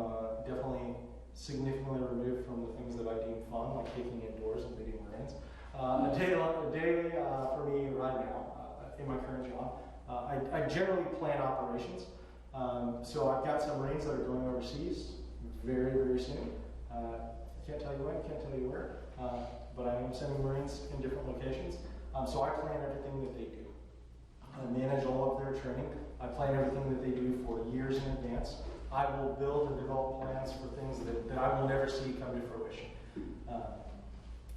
definitely significantly removed from the things that I deem fun, like kicking indoors and leading Marines. A day for me right now, in my current job, I generally plan operations. So I've got some Marines that are going overseas very, very soon. Can't tell you when, can't tell you where, but I am sending Marines in different locations. So I plan everything that they do. I manage all of their training. I plan everything that they do for years in advance. I will build and develop plans for things that I will never see come to fruition.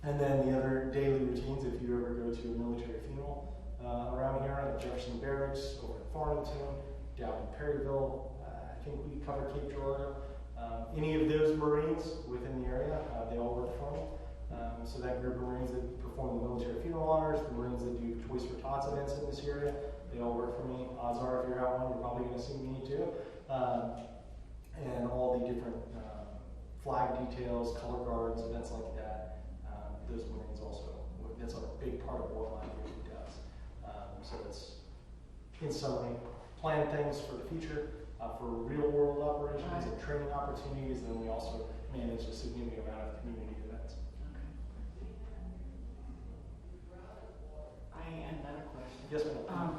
And then the other daily routines, if you ever go to a military funeral around here at the Jefferson Barracks, over in Farmington, down in Perryville, I think we cover Cape Girardeau. Any of those Marines within the area, they all work for me. So that group of Marines that perform the military funeral honors, the Marines that do Toys for Tots events in this area, they all work for me. Odds are, if you're at one, you're probably going to see me too. And all the different flag details, color guards, events like that. Those Marines also, that's a big part of what my group does. So it's, in summary, plan things for the future, for real world operations and training opportunities, and then we also manage a significant amount of community events. Another question. Yes, ma'am.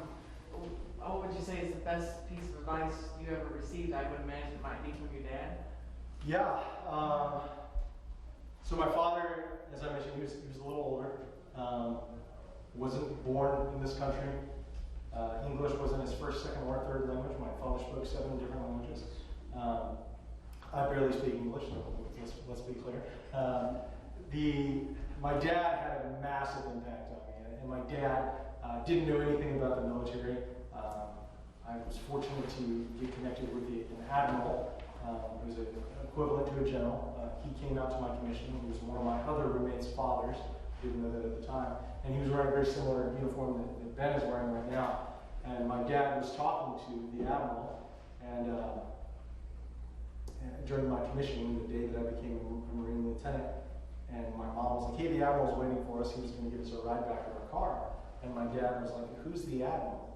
What would you say is the best piece of advice you ever received? I would imagine it might be from your dad. Yeah. So my father, as I mentioned, he was a little older. Wasn't born in this country. English wasn't his first, second, or third language. My father spoke 7 different languages. I barely speak English, let's be clear. My dad had a massive impact on me, and my dad didn't know anything about the military. I was fortunate to get connected with an admiral who's an equivalent to a general. He came out to my commission. He was one of my other roommates' fathers. Didn't know that at the time. And he was wearing a very similar uniform that Ben is wearing right now. And my dad was talking to the admiral, and during my commissioning, the day that I became a Marine lieutenant, and my mom was like, hey, the admiral's waiting for us. He was going to give us a ride back to our car. And my dad was like, who's the admiral?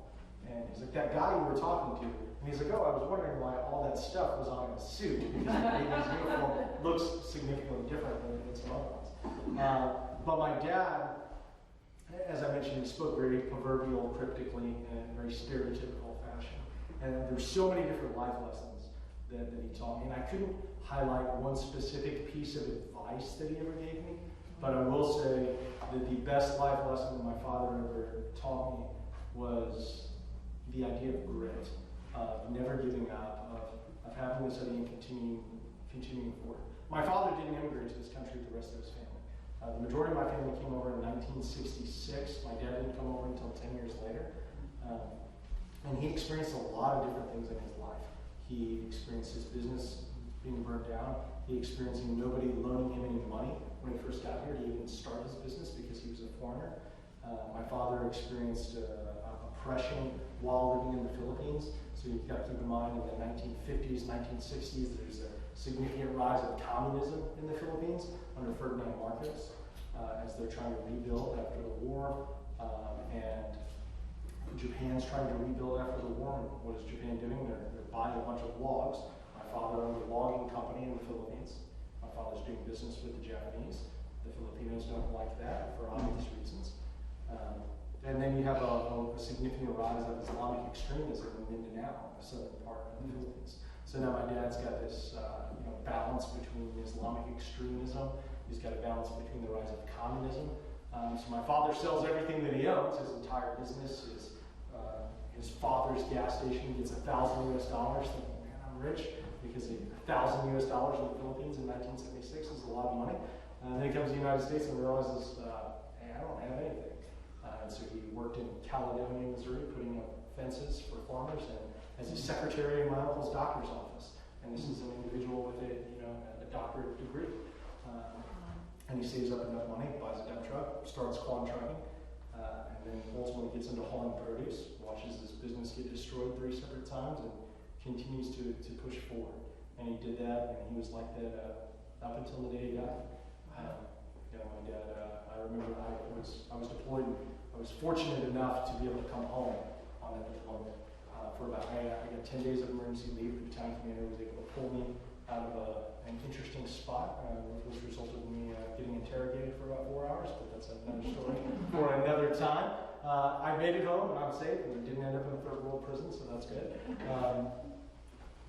And he's like, that guy you were talking to. And he's like, oh, I was wondering why all that stuff was on his suit, because his uniform looks significantly different than some other ones. But my dad, as I mentioned, he spoke very proverbial, cryptically, in a very stereotypical fashion. And there's so many different life lessons that he taught me. And I couldn't highlight one specific piece of advice that he ever gave me, but I will say that the best life lesson that my father ever taught me was the idea of grit, of never giving up, of having this idea and continuing forward. My father didn't immigrate to this country with the rest of his family. The majority of my family came over in 1966. My dad didn't come over until 10 years later. And he experienced a lot of different things in his life. He experienced his business being burnt down. He experienced nobody loaning him any money when he first got here to even start his business because he was a foreigner. My father experienced oppression while living in the Philippines. So you've got to keep in mind in the 1950s, 1960s, there's a significant rise of communism in the Philippines under Ferdinand Marcos as they're trying to rebuild after the war. And Japan's trying to rebuild after the war. And what is Japan doing? They're buying a bunch of logs. My father owned a logging company in the Philippines. My father's doing business with the Japanese. The Filipinos don't like that for obvious reasons. And then you have a significant rise of Islamic extremism in Mindanao, the southern part of the Philippines. So now my dad's got this balance between Islamic extremism. He's got a balance between the rise of communism. So my father sells everything that he owns, his entire business, his father's gas station gets $1,000 US, thinking, man, I'm rich, because $1,000 US in the Philippines in 1976 is a lot of money. And then he comes to the United States and realizes, hey, I don't have anything. And so he worked in Caledonia, Missouri, putting up fences for farmers, and as a secretary in my uncle's doctor's office. And this is an individual with a doctorate degree. And he saves up enough money, buys a dump truck, starts Kwan trucking, and then ultimately gets into hauling produce, watches his business get destroyed 3 separate times, and continues to push forward. And he did that, and he was like that up until the day he died. My dad, I remember I was deployed. I was fortunate enough to be able to come home on that deployment for about, I got 10 days of emergency leave. The battalion commander was able to pull me out of an interesting spot, which resulted in me getting interrogated for about 4 hours, but that's another story for another time. I made it home, and I'm safe, and didn't end up in a third world prison, so that's good.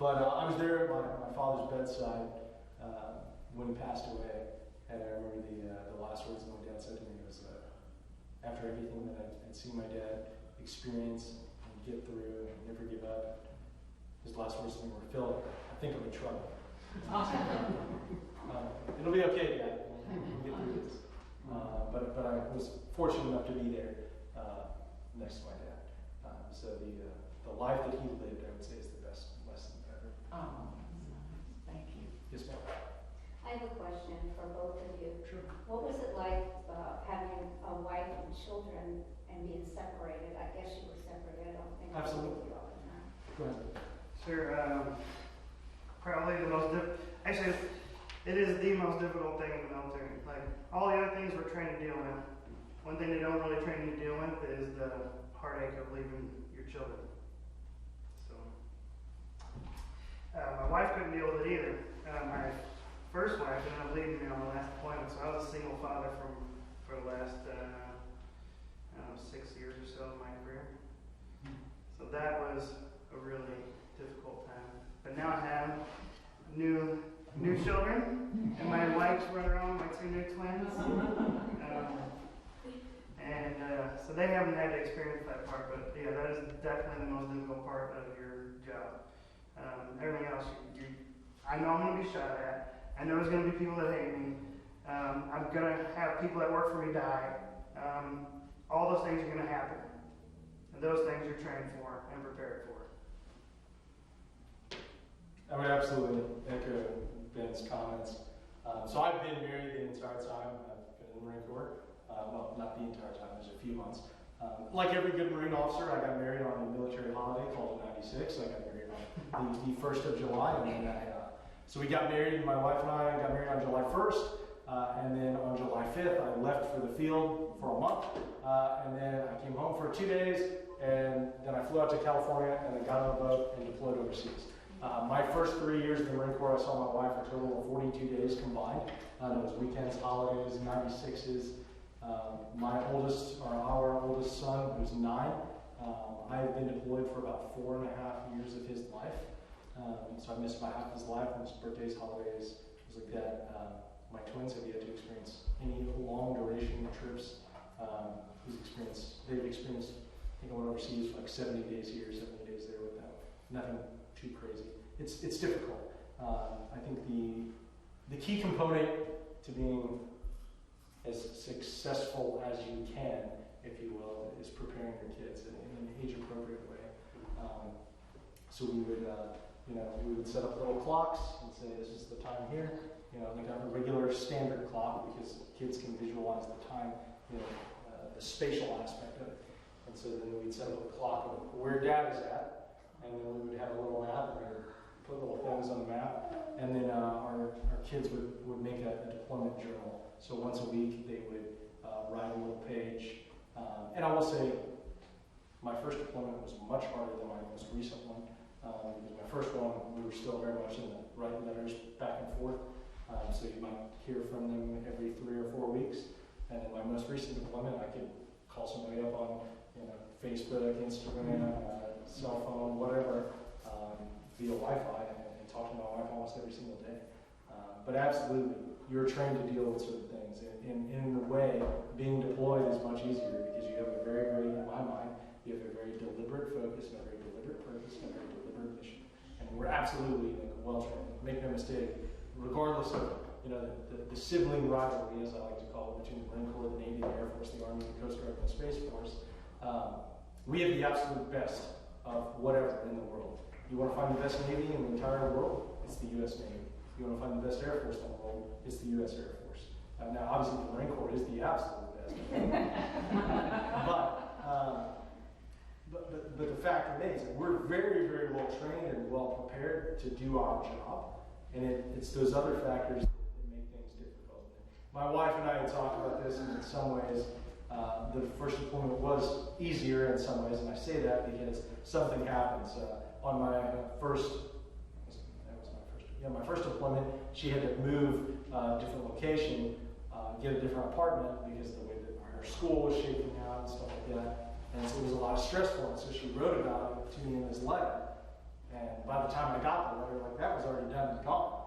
But I was there at my father's bedside when he passed away, and I remember the last words that my dad said to me was, after everything that I'd seen my dad experience and get through and never give up, his last words to me were, Phil, I think I'm in trouble. It'll be okay, Dad. We'll get through this. But I was fortunate enough to be there next to my dad. So the life that he lived, I would say, is the best lesson ever. Oh, thank you. Yes, ma'am. I have a question for both of you. Sure. What was it like having a wife and children and being separated? I guess you were separated. I don't think I was Absolutely. with you all the time. Go ahead. Sure. Probably the most actually, it is the most difficult thing in the military. Like all the other things we're trained to deal with, one thing they don't really train you to deal with is the heartache of leaving your children. So, my wife couldn't deal with it either. My first wife ended up leaving me on the last deployment, so I was a single father for the last 6 years or so of my career. So that was a really difficult time. But now I have new children, and my wife's running around with my 2 new twins. So they haven't had to experience that part, but yeah, that is definitely the most difficult part of your job. Everything else, I know I'm going to be shot at. I know there's going to be people that hate me. I'm going to have people that work for me die. All those things are going to happen. And those things you're trained for and prepared for. I would absolutely echo Ben's comments. So I've been married the entire time. I've been in the Marine Corps. Well, not the entire time, there's a few months. Like every good Marine officer, I got married on a military holiday called '96. I got married on the 1st of July. And then so we got married, my wife and I got married on July 1st. And then on July 5th, I left for the field for a month. And then I came home for 2 days. And then I flew out to California and I got on a boat and deployed overseas. My first 3 years in the Marine Corps, I saw my wife a total of 42 days combined. It was weekends, holidays, 96s. Our oldest son, who's 9, I have been deployed for about 4.5 years of his life. So I missed about half his life, and his birthdays, holidays, things like that. My twins have yet to experience any long duration trips. They've experienced, I think I went overseas for like 70 days here, 70 days there with them. Nothing too crazy. It's difficult. I think the key component to being as successful as you can, if you will, is preparing your kids in an age-appropriate way. So we would set up little clocks and say, this is the time here. Like a regular standard clock, because kids can visualize the time, the spatial aspect of it. And so then we'd set up a clock of where Dad is at, and then we would have a little map, and we would put little things on the map, and then our kids would make a deployment journal. So once a week they would write a little page. And I will say, my first deployment was much harder than my most recent one. Because my first one, we were still very much in the writing letters back and forth. So you might hear from them every 3 or 4 weeks. And in my most recent deployment, I could call somebody up on Facebook, Instagram, cell phone, whatever, via Wi-Fi and talk to my wife almost every single day. But absolutely, you're trained to deal with certain things. And in a way, being deployed is much easier because you have a very, in my mind, you have a very deliberate focus and a very deliberate purpose and a very deliberate mission. And we're absolutely well trained. Make no mistake, regardless of the sibling rivalry, as I like to call it, between the Marine Corps, the Navy, the Air Force, the Army, the Coast Guard, and the Space Force, we have the absolute best of whatever in the world. You want to find the best Navy in the entire world? It's the U.S. Navy. You want to find the best Air Force in the world? It's the U.S. Air Force. Now, obviously, the Marine Corps is the absolute best. But the fact remains that we're very, very well trained and well prepared to do our job. And it's those other factors that make things difficult. My wife and I had talked about this, and in some ways, the first deployment was easier in some ways, and I say that because something happens. On my first deployment, she had to move a different location, get a different apartment because of the way that her school was shaking out and stuff like that. And so it was a lot of stress for her. So she wrote about it to me in this letter. And by the time I got the letter, that was already done and gone.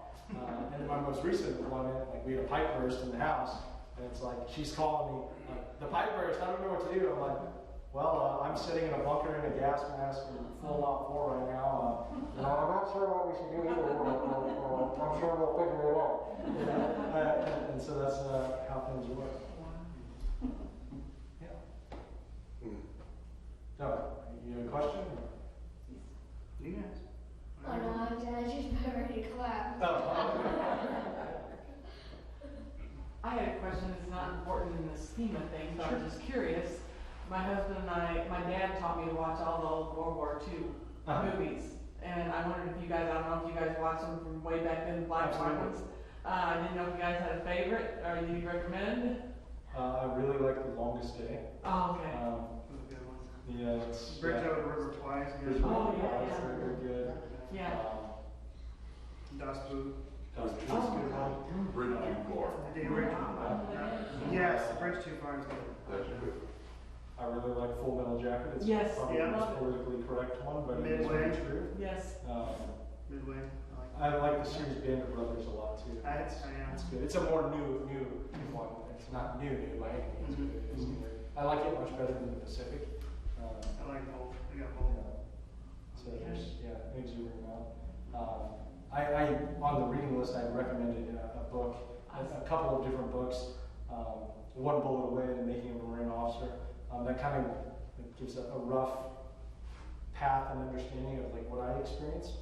And in my most recent deployment, we had a pipe burst in the house, and it's like she's calling me, the pipe burst, I don't know what to do. I'm like, well, I'm sitting in a bunker in a gas mask and full out 4 right now. I'm not sure what we should do either. I'm sure we'll figure it out. And so that's how things work. My husband and my dad taught me to watch all the old World War II movies. And I wondered if you guys, I don't know if you guys watched them from way back then, the black and white ones. I didn't know if you guys had a favorite, or do you recommend? I really like The Longest Day. Oh, okay. Those are good ones. Yeah, it's Bridge over the river twice. Bridge Oh, over the yeah, Twice, yeah. they're very good. Yeah. Das Boot. That's a Oh. good one. Bridge too far. The original. Yes, Bridge Too Far is good. That's good. I really like Full Metal Jacket. It's Yes. probably Yeah. the most politically correct one, but it is Midway. very true. Yes. Midway. I like the series Band of Brothers a lot too. I am. It's good. It's a more new one. It's not new by any means, but it is good. I like it much better than the Pacific. I like both. I got both. So there's, things you bring out. I on the reading list, I recommended a book, a couple of different books. One Bullet Away and Making a Marine Officer. That kind of gives a rough path and understanding of like what I experienced.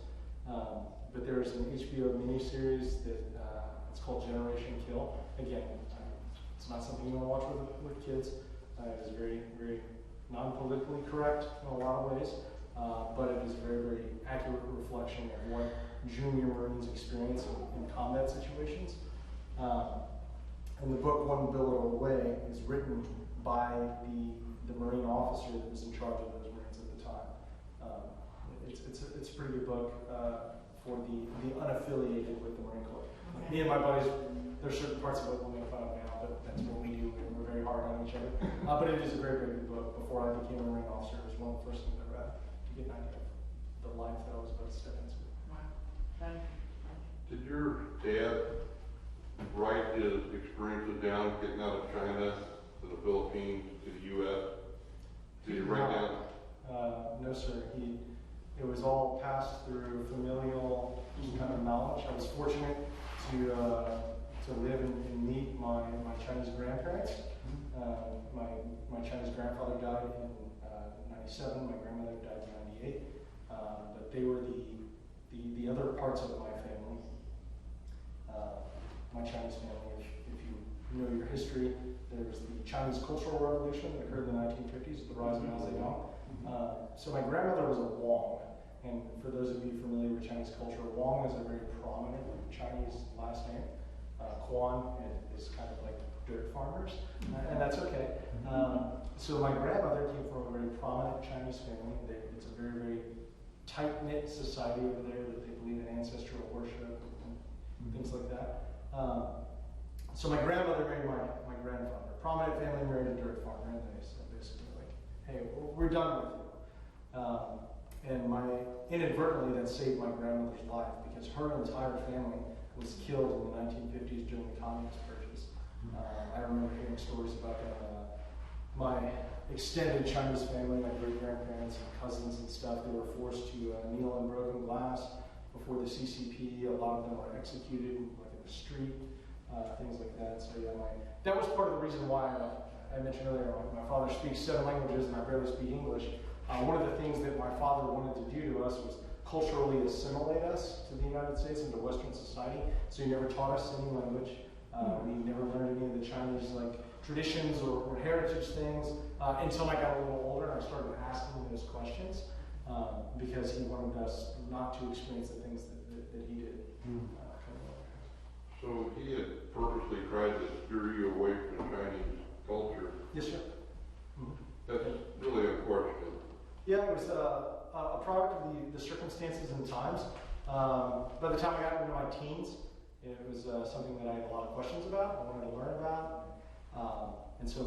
But there's an HBO miniseries that it's called Generation Kill. Again, it's not something you want to watch with kids. It is very, very non-politically correct in a lot of ways, but it is a very, very accurate reflection of what junior Marines experience in combat situations. And the book One Bullet Away is written by the Marine officer that was in charge of those Marines at the time. It's a pretty good book for the unaffiliated with the Marine Corps. Okay. Me and my buddies, there's certain parts of it we'll make fun of now, but that's what we do. We're very hard on each other. But it is a very, very good book. Before I became a Marine officer, it was one of the first things I read to get an idea of the life that I was about to step into. Wow. Thank you. Did your dad write his experiences down getting out of China to the Philippines to the U.S.? Did he write down? No, sir. It was all passed through familial kind of knowledge. I was fortunate to live and meet my Chinese grandparents. My Chinese grandfather died in 97. My grandmother died in 98. But they were the other parts of my family. My Chinese family, if you know your history, there was the Chinese Cultural Revolution that occurred in the 1950s, the rise of Mao Zedong. So my grandmother was a Wang, and for those of you familiar with Chinese culture, Wang is a very prominent Chinese last name. Kwan is kind of like dirt farmers, and that's okay. So my grandmother came from a very prominent Chinese family. It's a very, very tight-knit society over there that they believe in ancestral worship and things like that. So my grandmother married my grandfather. Prominent family married a dirt farmer, and they said basically like, hey, we're done with you. And inadvertently that saved my grandmother's life because her entire family was killed in the 1950s during the communist purges. I remember hearing stories about that. My extended Chinese family, my great-grandparents and cousins and stuff, they were forced to kneel in broken glass before the CCP. A lot of them were executed like in the street, things like that. So yeah, that was part of the reason why I mentioned earlier, my father speaks 7 languages and I barely speak English. One of the things that my father wanted to do to us was culturally assimilate us to the United States and to Western society. So he never taught us any language. We never learned any of the Chinese traditions or heritage things until I got a little older and I started asking those questions because he wanted us not to experience the things that he did. So he had purposely tried to steer you away from Chinese culture. Yes, sir. That's really unfortunate. Yeah, it was a product of the circumstances and times. By the time I got into my teens, it was something that I had a lot of questions about, I wanted to learn about. And so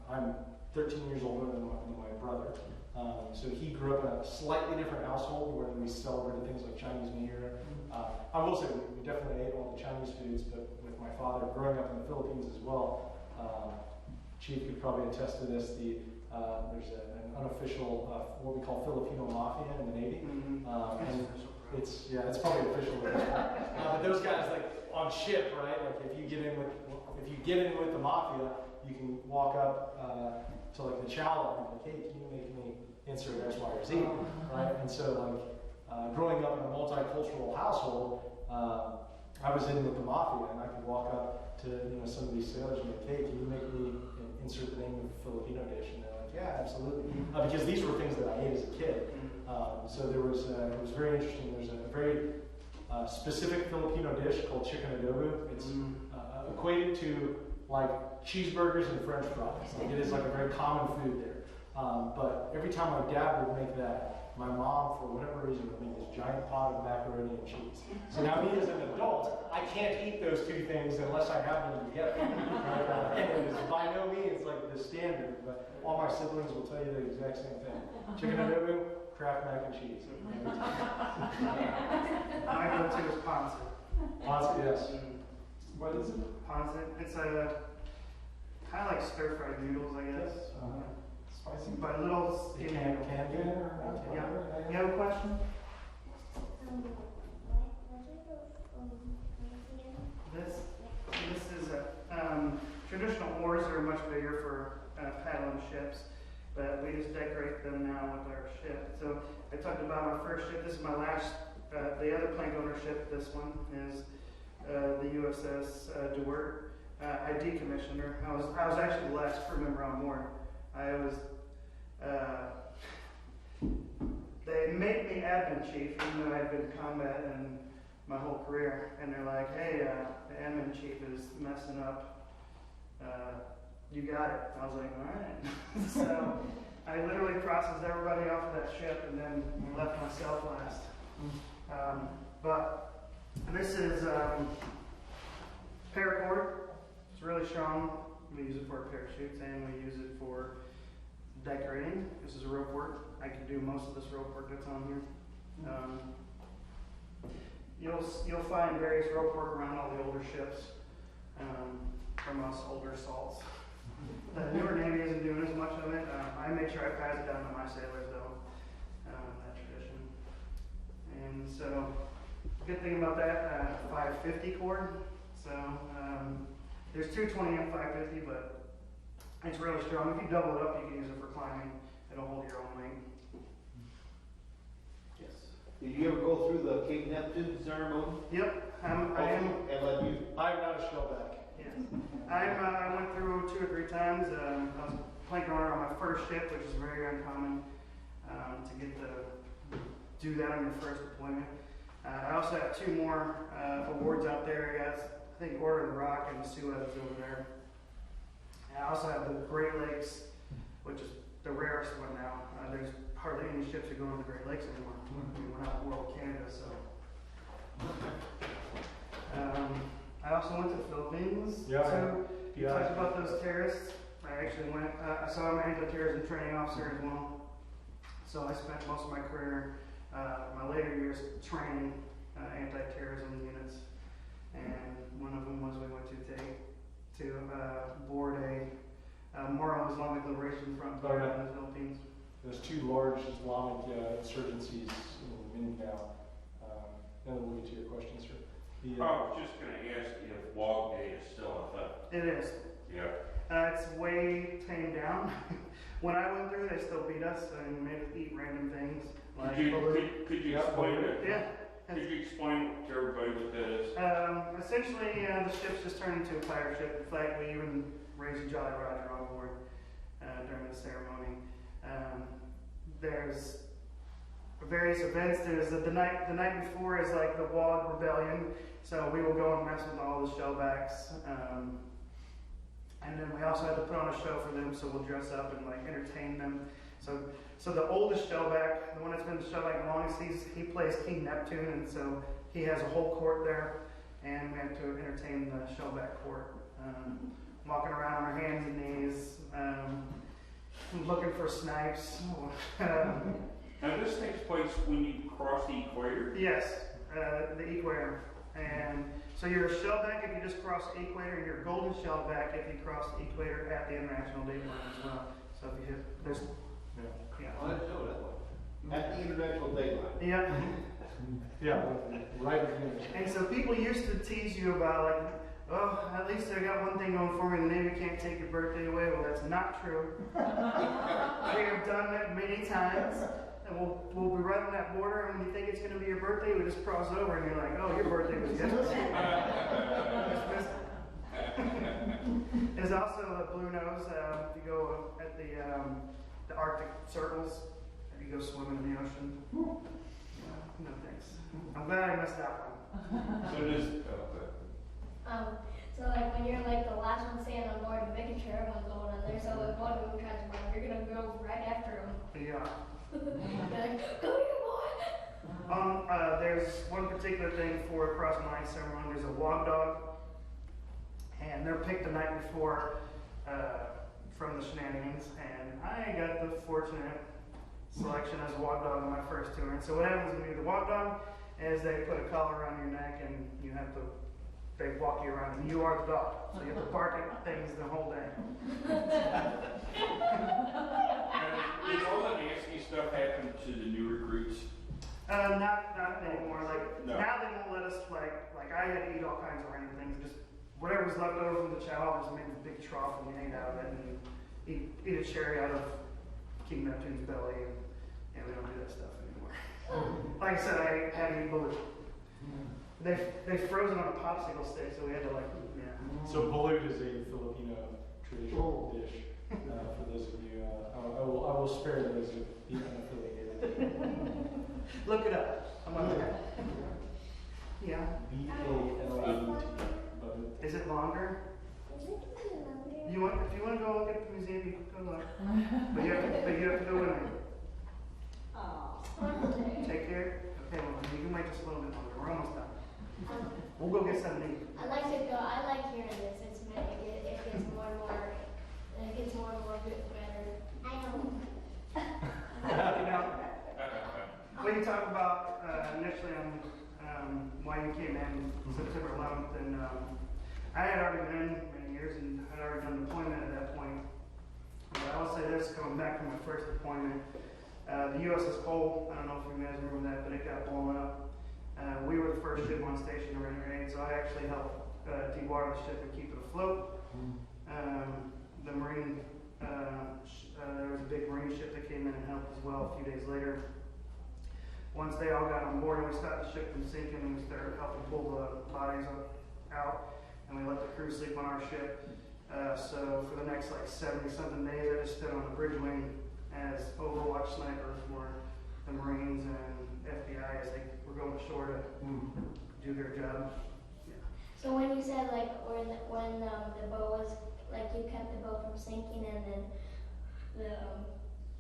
I'm 13 years older than my brother. So he grew up in a slightly different household where we celebrated things like Chinese New Year. I will say we definitely ate all the Chinese foods, but with my father growing up in the Philippines as well, Chief could probably attest to this. There's an unofficial, what we call Filipino mafia in the Navy. And it's probably official at this point. But those guys on ship, right? Like if you get in with the mafia, you can walk up to the chow and be like, hey, can you make me insert X, Y, or Z, right? And so growing up in a multicultural household, I was in with the mafia, and I could walk up to some of these sailors and be like, hey, can you make me insert the name of a Filipino dish? And they're like, yeah, absolutely. Because these were things that I ate as a kid. So there was, it was very interesting. There's a very specific Filipino dish called chicken adobo. It's equated to like cheeseburgers and French fries. Like, it is like a very common food there. But every time my dad would make that, my mom, for whatever reason, would make this giant pot of macaroni and cheese. So now me as an adult, I can't eat those two things unless I have them together. And it is by no means like the standard, but all my siblings will tell you the exact same thing. Chicken adobo, Kraft mac and cheese. My go-to is ponzu. Ponzu, yes. What is it? Ponzu. It's a kind of like stir-fried noodles, I guess. Spicy. But little skinny. Can get it or Yeah. You have a question? This is traditional oars are much bigger for paddling ships, but we just decorate them now with our ship. So I talked about my first ship. This is my last. The other plank ownership. This one is the USS Dewar. I decommissioned her. I was actually the last crew member on board. I was. They made me admin chief, even though I'd been in combat and my whole career. And they're like, "Hey, the admin chief is messing up. You got it." I was like, "All right." So I literally processed everybody off of that ship and then left myself last. But this is paracord. It's really strong. We use it for parachutes and we use it for decorating. This is rope work. I can do most of this rope work that's on here. You'll find various rope work around all the older ships from us older salts. The newer Navy isn't doing as much of it. I make sure I pass it down to my sailors though, that tradition. And so, good thing about that, 550 cord. So there's two 20-amp 550, but it's really strong. If you double it up, you can use it for climbing. It'll hold your own weight. Yes. Did you ever go through the Cape Neptune ceremony? Yep. I am. And let you. I'm not a shellback. Yes. I went through 2 or 3 times. I was plank runner on my first ship, which is very uncommon to get to do that on your first deployment. I also have 2 more awards out there. I got, I think, Order of the Rock and Suez over there. And I also have the Great Lakes, which is the rarest one now. There's hardly any ships that go into the Great Lakes anymore. We're not World Canada, so. I also went to the Philippines. So you talked about those terrorists. I actually went, so I'm an anti-terrorism training officer as well. So I spent most of my career, my later years, training anti-terrorism units. And one of them was we went to board a Moro Islamic Liberation Front guard in the Philippines. There's 2 large Islamic insurgencies in Mindanao. And then we'll get to your question, sir. I was just going to ask if Wog Day is still a thing. It is. Yeah. It's way tamed down. When I went through, they still beat us and made us eat random things. Like Could you explain it? Yeah. Could you explain to everybody what that is? Essentially, the ship's just turned into a pirate ship. In fact, we even raised a Jolly Roger on board during the ceremony. There's various events. There's the night before is like the Wog Rebellion. So we will go and mess with all the shellbacks. And then we also have to put on a show for them, so we'll dress up and like entertain them. So the oldest shellback, the one that's been the shellback the longest, he plays King Neptune, and so he has a whole court there, and we have to entertain the shellback court. Walking around on our hands and knees, looking for snipes. Now this takes place when you cross the equator? Yes, the equator. And so you're a shellback if you just cross the equator, and you're a golden shellback if you cross the equator at the international date line as well. So if you hit, there's, yeah. Oh, I didn't know that one. At the international date line. Yeah. Yeah, right. And so people used to tease you about like, oh, at least I got one thing going for me, the Navy can't take your birthday away. Well, that's not true. We have done that many times. and we'll be right on that border, and when you think it's going to be your birthday, we just cross over, and you're like, oh, your birthday was yesterday. There's also the blue nose. If you go at the Arctic circles, if you go swimming in the ocean. No thanks. I'm glad I missed that one. So does, So like when you're like the last one staying on board, you're making sure everyone's going on there. So if one of them tries to run, you're gonna go right after them. Yeah. Like, go here, boy. There's one particular thing for crossing line ceremony. There's a wog dog, and they're picked the night before from the shenanigans. And I got the fortunate selection as a wog dog on my first tour. And so what happens when you do the wog dog is they put a collar around your neck, and you have to. They walk you around, and you are the dog. So you have to bark at things the whole day. does all the nasty stuff happen to the new recruits? Not anymore. Like No. now they won't let us like I had to eat all kinds of random things. Just whatever's left over from the chow, just make a big trough and you ate out of it and eat a cherry out of King Neptune's belly, and we don't do that stuff anymore. Like I said, I had to eat balut. They froze it on a popsicle stick, so we had to So balut is a Filipino traditional dish. For those of you, I will spare those of the unaffiliated. Look it up. I'm on there. Yeah. B-A-L-U-T. Is it longer? If you want to go look at the museum, you can go look. But you have to go in there. Take care. Okay, well, you can wait just a little bit longer. We're almost done. We'll go get something to eat. I like hearing this. It gets more and more. It gets more and more good, better. I know. You know, when you talk about initially on why you came in September 11th, and I had already been in many years and had already done deployment at that point. But I will say this, coming back from my first deployment, the USS Cole, I don't know if you guys remember that, but it got blown up. We were the first ship on station to renegade, so I actually helped dewater the ship and keep it afloat. The Marine, there was a big Marine ship that came in and helped as well a few days later. Once they all got on board and we stopped the ship from sinking, and we started helping pull the bodies out, and we let the crew sleep on our ship. So for the next 70-something days, I just stood on the bridge wing as overwatch snipers for the Marines and FBI as they were going ashore to do their job. Yeah. So when you said when the boat was you kept the boat from sinking, and then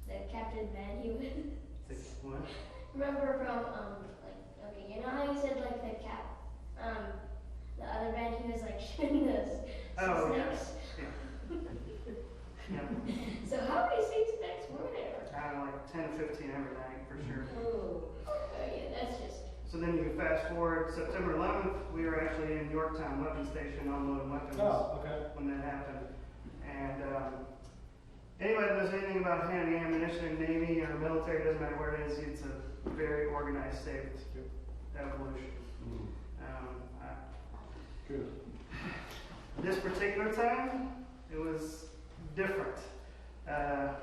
the captain Ben, he was. What? Remember from okay, you know how you said the other Ben, he was shooting those snakes. Yeah. Yeah. So how many sea snakes were there? 10 to 15 every night for sure. Oh yeah, that's just. So then you can fast forward September 11th. We were actually in Yorktown Weapons Station unloading weapons when that happened. And anybody that knows anything about handling ammunition in the Navy or military, doesn't matter where it is, it's a very organized state evolution. Good. This particular time, it was different.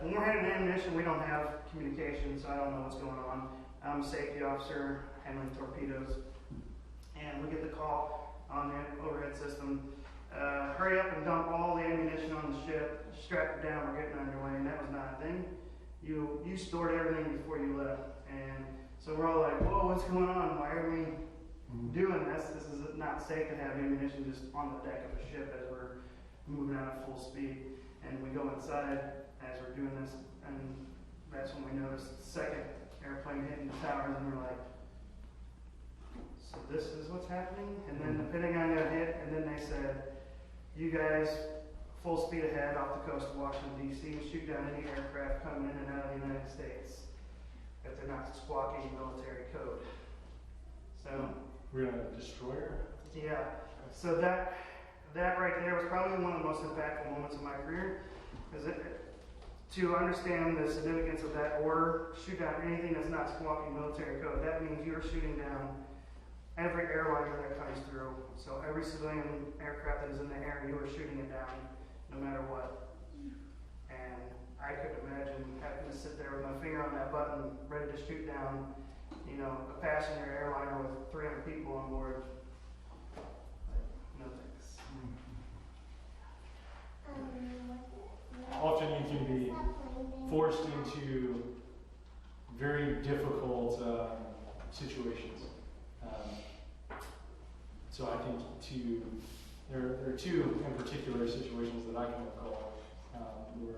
When we're handling ammunition, we don't have communication, so I don't know what's going on. I'm a safety officer handling torpedoes, and we get the call on the overhead system, hurry up and dump all the ammunition on the ship, strap it down, we're getting underway, and that was not a thing. You stored everything before you left, and so we're all like, whoa, what's going on? Why are we doing this? This is not safe to have ammunition just on the deck of a ship as we're moving out at full speed. And we go inside as we're doing this, and that's when we noticed the second airplane hitting the towers, and we're like, so this is what's happening? And then the Pentagon got hit, and then they said, you guys, full speed ahead off the coast of Washington, D.C., and shoot down any aircraft coming in and out of the United States if they're not squawking military code. So We're gonna destroyer. yeah, so that right there was probably one of the most impactful moments of my career, because to understand the significance of that order, shoot down anything that's not squawking military code, that means you're shooting down every airliner that comes through. So every civilian aircraft that is in the air, you are shooting it down no matter what. And I could imagine having to sit there with my finger finger on that button, ready to shoot down, you know, a passenger airliner with 300 people on board. No thanks. Often you can be forced into very difficult situations. So I think there are two in particular situations that I can recall were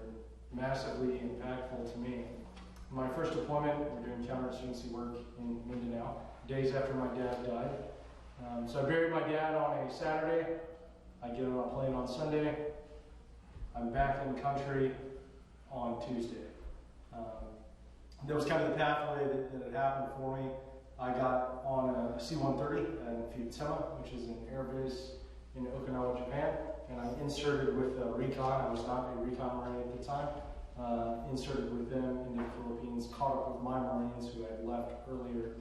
massively impactful to me. My first deployment, we're doing counterinsurgency work in Mindanao, days after my dad died. So I buried my dad on a Saturday. I get on a plane on Sunday. I'm back in country on Tuesday. That was kind of the pathway that had happened for me. I got on a C-130 in Futenma, which is an air base in Okinawa, Japan, and I inserted with recon. I was not a recon Marine at the time. Inserted with them into the Philippines, caught up with my Marines who had left earlier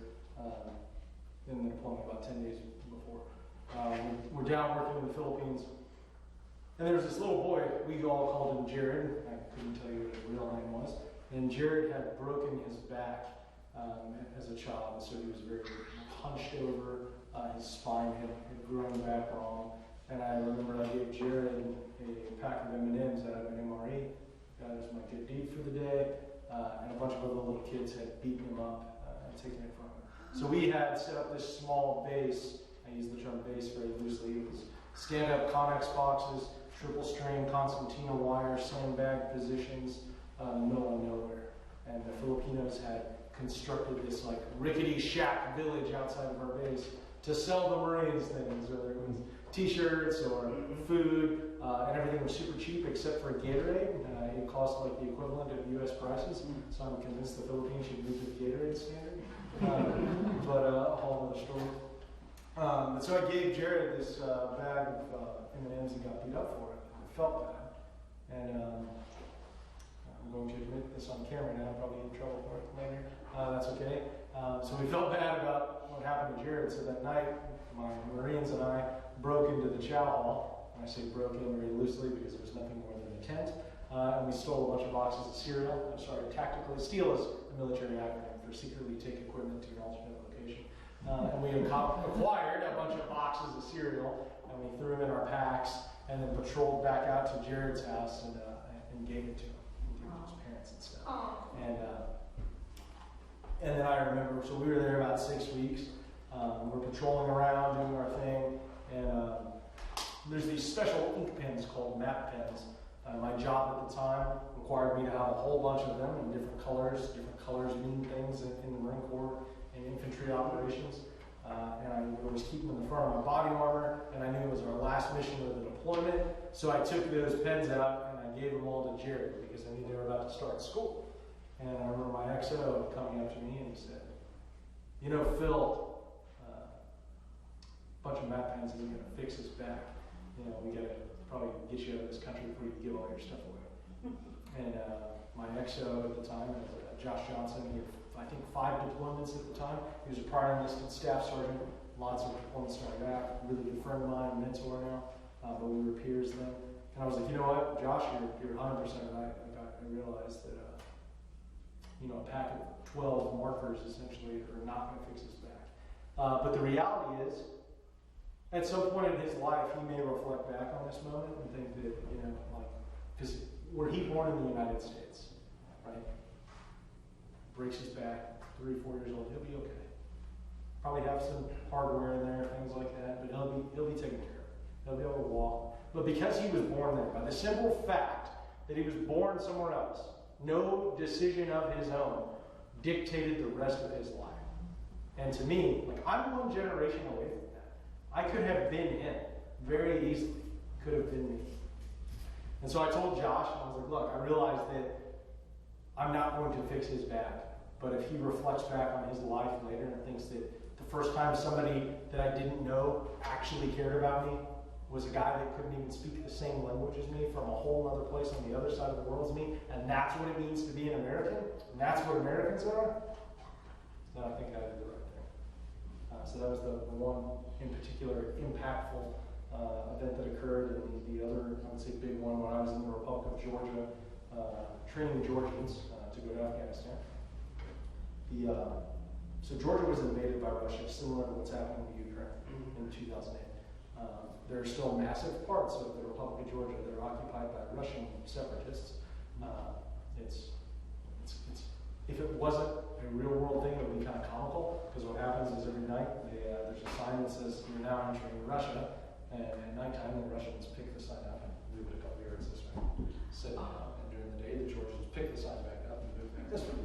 in the deployment, about 10 days before. We're down working in the Philippines, and there was this little boy, we all called him Jared. I couldn't tell you what his real name was. And Jared had broken his back as a child, so he was very hunched over. His spine had grown back wrong. And I remember I gave Jared a pack of M&Ms out of an MRE. That was my good deed for the day. And a bunch of other little kids had beaten him up and taken it from him. So we had set up this small base. I use the term base very loosely. It was stand-up Connex boxes, triple string concertina wire, sandbag positions, in the middle of nowhere. And the Filipinos had constructed this like rickety shack village outside of our base to sell the Marines things, whether it was t-shirts or food, and everything was super cheap except for Gatorade. It cost like the equivalent of US prices, so I'm convinced the Philippines should move to the Gatorade standard. But a whole other story. And so I gave Jared this bag of M&Ms and got beat up for it. I felt bad. And I'm going to admit this on camera now, I'll probably get in trouble for it later. That's okay. So we felt bad about what happened to Jared. So that night, my Marines and I broke into the chow hall. And I say broke in very loosely because there was nothing more than a tent. And we stole a bunch of boxes of cereal. I'm sorry, tactically. Steal is a military acronym for secretly take equipment to an alternate location. And we acquired a bunch of boxes of cereal, and we threw them in our packs, and then patrolled back out to Jared's house and gave it to him. His parents and stuff. And then I remember, so we were there about 6 weeks. We're patrolling around, doing our thing, and there's these special ink pens called map pens. My job at the time required me to have a whole bunch of them in different colors. Different colors mean things in the Marine Corps and infantry operations. And I would always keep them in the front of my body armor, and I knew it was our last mission of the deployment. So I took those pens out and I gave them all to Jared because I knew they were about to start school. And I remember my XO coming up to me and he said, "You know, Phil, a bunch of map pens isn't going to fix his back. You know, we got to probably get you out of this country before you give all your stuff away." And my XO at the time was Josh Johnson. He had, I think, 5 deployments at the time. He was a prior enlisted staff sergeant, lots of deployments in Iraq, really good friend of mine, mentor now, but we were peers then. And I was like, you know what, Josh, you're 100% right. I realized that, you know, a pack of 12 markers essentially are not going to fix his back. But the reality is, at some point in his life, he may reflect back on this moment and think that, you know, like, because were he born in the United States, right? Breaks his back, 3 or 4 years old, he'll be okay. Probably have some hardware in there, things like that, but he'll be taken care of. He'll be able to walk. But because he was born there, by the simple fact that he was born somewhere else, no decision of his own dictated the rest of his life. And to me, like, I'm 1 generation away from that. I could have been him very easily. Could have been me. And so I told Josh, and I was like, look, I realize that I'm not going to fix his back, but if he reflects back on his life later and thinks that the first time somebody that I didn't know actually cared about me was a guy that couldn't even speak the same language as me from a whole other place on the other side of the world as me, and that's what it means to be an American, and that's what Americans are, then I think I did the right thing. So that was the one in particular impactful event that occurred, and the other, I would say, big one when I was in the Republic of Georgia, training Georgians to go to Afghanistan. So Georgia was invaded by Russia, similar to what's happening to Ukraine in 2008. There are still massive parts of the Republic of Georgia that are occupied by Russian separatists. If it wasn't a real world thing, it would be kind of comical, because what happens is every night there's a sign that says you're now entering Russia, and at nighttime the Russians pick the sign up and move it a couple yards this way, sit down, and during the day the Georgians pick the sign back up and move it back this way.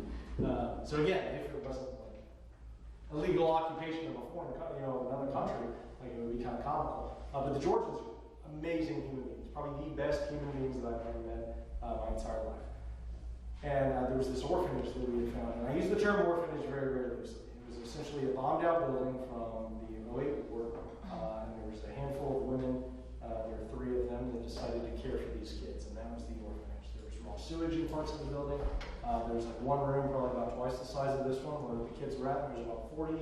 So again, if it wasn't like a legal occupation of a foreign, another country, like it would be kind of comical. But the Georgians are amazing human beings, probably the best human beings that I've ever met my entire life. And there was this orphanage that we had found, and I use the term orphanage very, very loosely. It was essentially a bombed out building from the 08 war, and there was a handful of women, there were 3 of them, that decided to care for these kids, and that was the orphanage. There was raw sewage in parts of the building. There was like one room, probably about twice the size of this one, where the kids were at. There was about 40,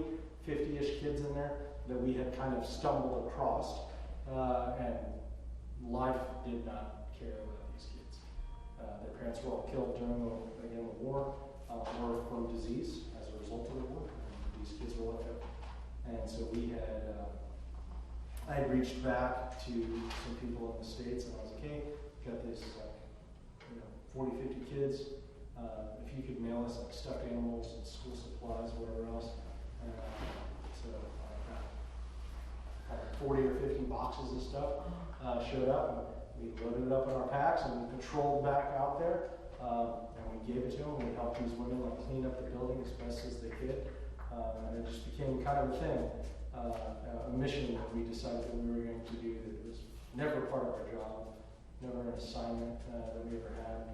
50-ish kids in there that we had kind of stumbled across, and life did not care about these kids. Their parents were all killed during the war, or from disease as a result of the war. And these kids were left out. And so I had reached back to some people in the States, and I was like, hey, got this 40, 50 kids. If you could mail us like stuffed animals and school supplies, whatever else. So I got 40 or 50 boxes of stuff showed up, and we loaded it up in our packs, and we patrolled back out there, and we gave it to them. We helped these women like clean up the building as best as they could, and it just became kind of a thing, a mission that we decided that we were going to do that was never part of our job, never an assignment that we ever had,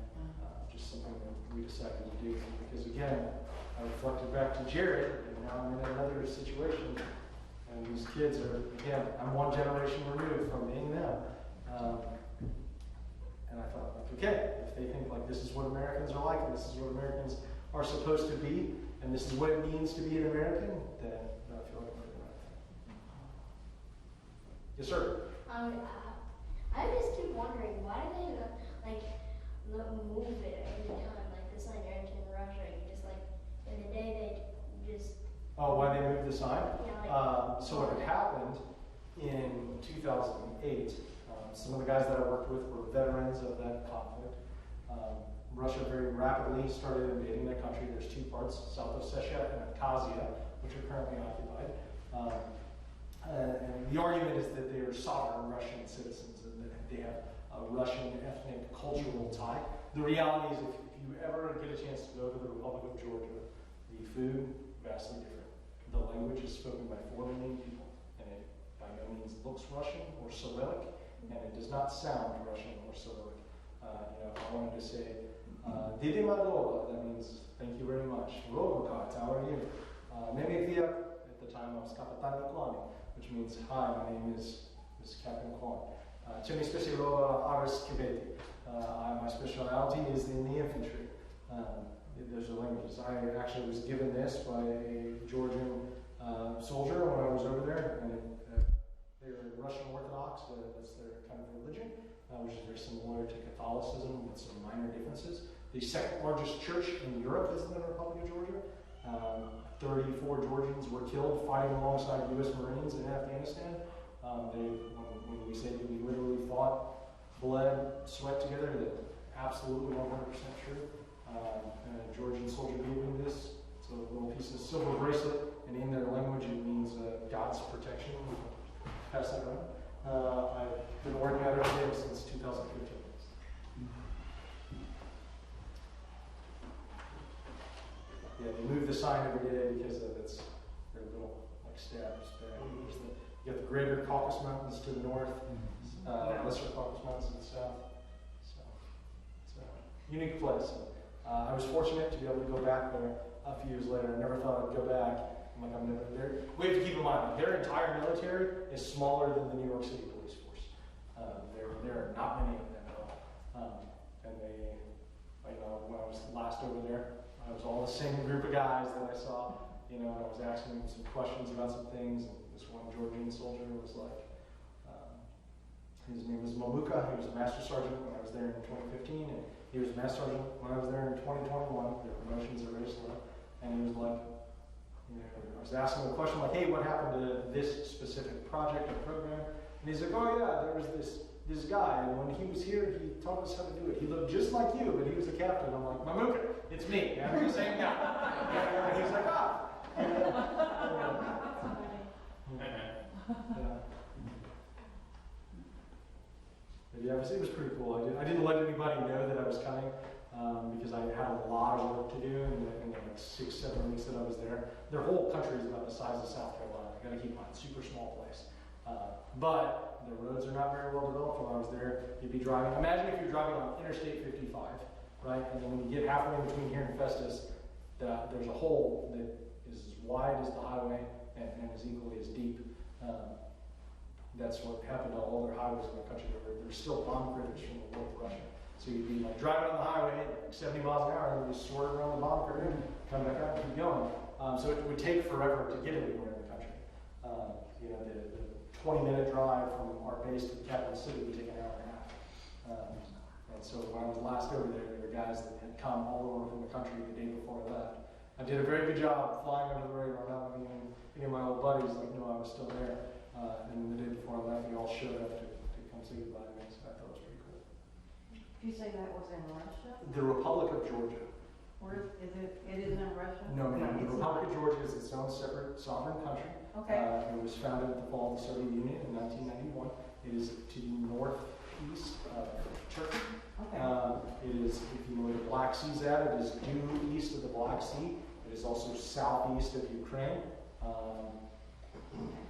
just something that we decided to do. Because again, I reflected back to Jared, and now I'm in another situation, and these kids are, again, I'm one generation removed from being them. And I thought, like, okay, if they think like this is what Americans are like, and this is what Americans are supposed to be, and this is what it means to be an American, then I feel like I'm doing the right thing. Yes, sir. I just keep wondering, why do they move it every time? Like the sign you're entering Russia, you just like in the day they just. Oh, why they moved the sign? Yeah, so what had happened in 2008. Some of the guys that I worked with were veterans of that conflict. Russia very rapidly started invading that country. There's 2 parts, South Ossetia and Abkhazia, which are currently occupied. And the argument is that they are sovereign Russian citizens and that they have a Russian ethnic cultural tie. The reality is if you ever get a chance to go to the Republic of Georgia, the food, vastly different. The language is spoken by 4 million people, and it by no means looks Russian or Cyrillic, and it does not sound Russian or Cyrillic. If I wanted to say, Didi Madova, that means thank you very much. Robokat, how are you? Nemevia, at the time I was Kapitan Kwani, which means hi, my name is Captain Kwan. Chemi Specialova Aris Kibeti. My specialty is in the infantry. Those are languages. I actually was given this by a Georgian soldier when I was over there, and they're Russian Orthodox, that's their kind of religion, which is very similar to Catholicism with some minor differences. The second largest church in Europe is in the Republic of Georgia. 34 Georgians were killed fighting alongside U.S. Marines in Afghanistan. When we say that we literally fought, bled, sweat together, that's absolutely 100% true. And a Georgian soldier gave me this. It's a little piece of silver bracelet, and in their language it means God's protection. Pass that around. I've been working at it since 2015. Yeah, they move the sign every day because of its their little stabs back. You got the Greater Caucasus Mountains to the north, Lesser Caucasus Mountains to the south. So it's a unique place. I was fortunate to be able to go back there a few years later. I never thought I'd go back. I'm never there. We have to keep in mind, their entire military is smaller than the New York City police force. There are not many of them at all. And they, when I was last over there, it was all the same group of guys that I saw, and I was asking them some questions about some things, and this one Georgian soldier was like, his name was Mamuka. He was a master sergeant when I was there in 2015, and he was a master sergeant when I was there in 2021. Their promotions are very slow. And he was like, you know, I was asking him a question like, hey, what happened to this specific project or program? And he's like, oh yeah, there was this guy, and when he was here, he taught us how to do it. He looked just like you, but he was the captain. I'm like, Mamuka, it's me, I'm the same guy. And he's like, ah. But yeah, it was pretty cool. I didn't let anybody know that I was coming because I had a lot of work to do in the like 6-7 weeks that I was there. Their whole country is about the size of South Carolina. I got to keep in mind, super small place. But the roads are not very well developed. When I was there, you'd be driving. Imagine if you're driving on Interstate 55, right? And then when you get halfway between here and Festus, there's a hole that is as wide as the highway and as equally as deep. That's what happened to all their highways in the country. There's still bomb craters from the war with Russia. So you'd be like driving on the highway at like 70 miles an hour, and you just swerve around the bomb crater, come back out, and keep going. So it would take forever to get anywhere in the country. You know, the 20-minute drive from our base to the capital city would take an hour and a half. And so when I was last over there were guys that had come all over from the country the day before I left. I did a very good job flying under the radar, not letting any of my old buddies like know I was still there. And the day before I left, we all showed up to come say goodbye to me, so I thought it was pretty cool. Did you say that was in Russia? The Republic of Georgia. Where is it? It is in Russia? No, ma'am. The It's Republic not. of Georgia is its own separate sovereign country. Okay. It was founded at the fall of the Soviet Union in 1991. It is to the northeast of Turkey. Okay. It is, if you know where the Black Sea is at, it is due east of the Black Sea. It is also southeast of Ukraine.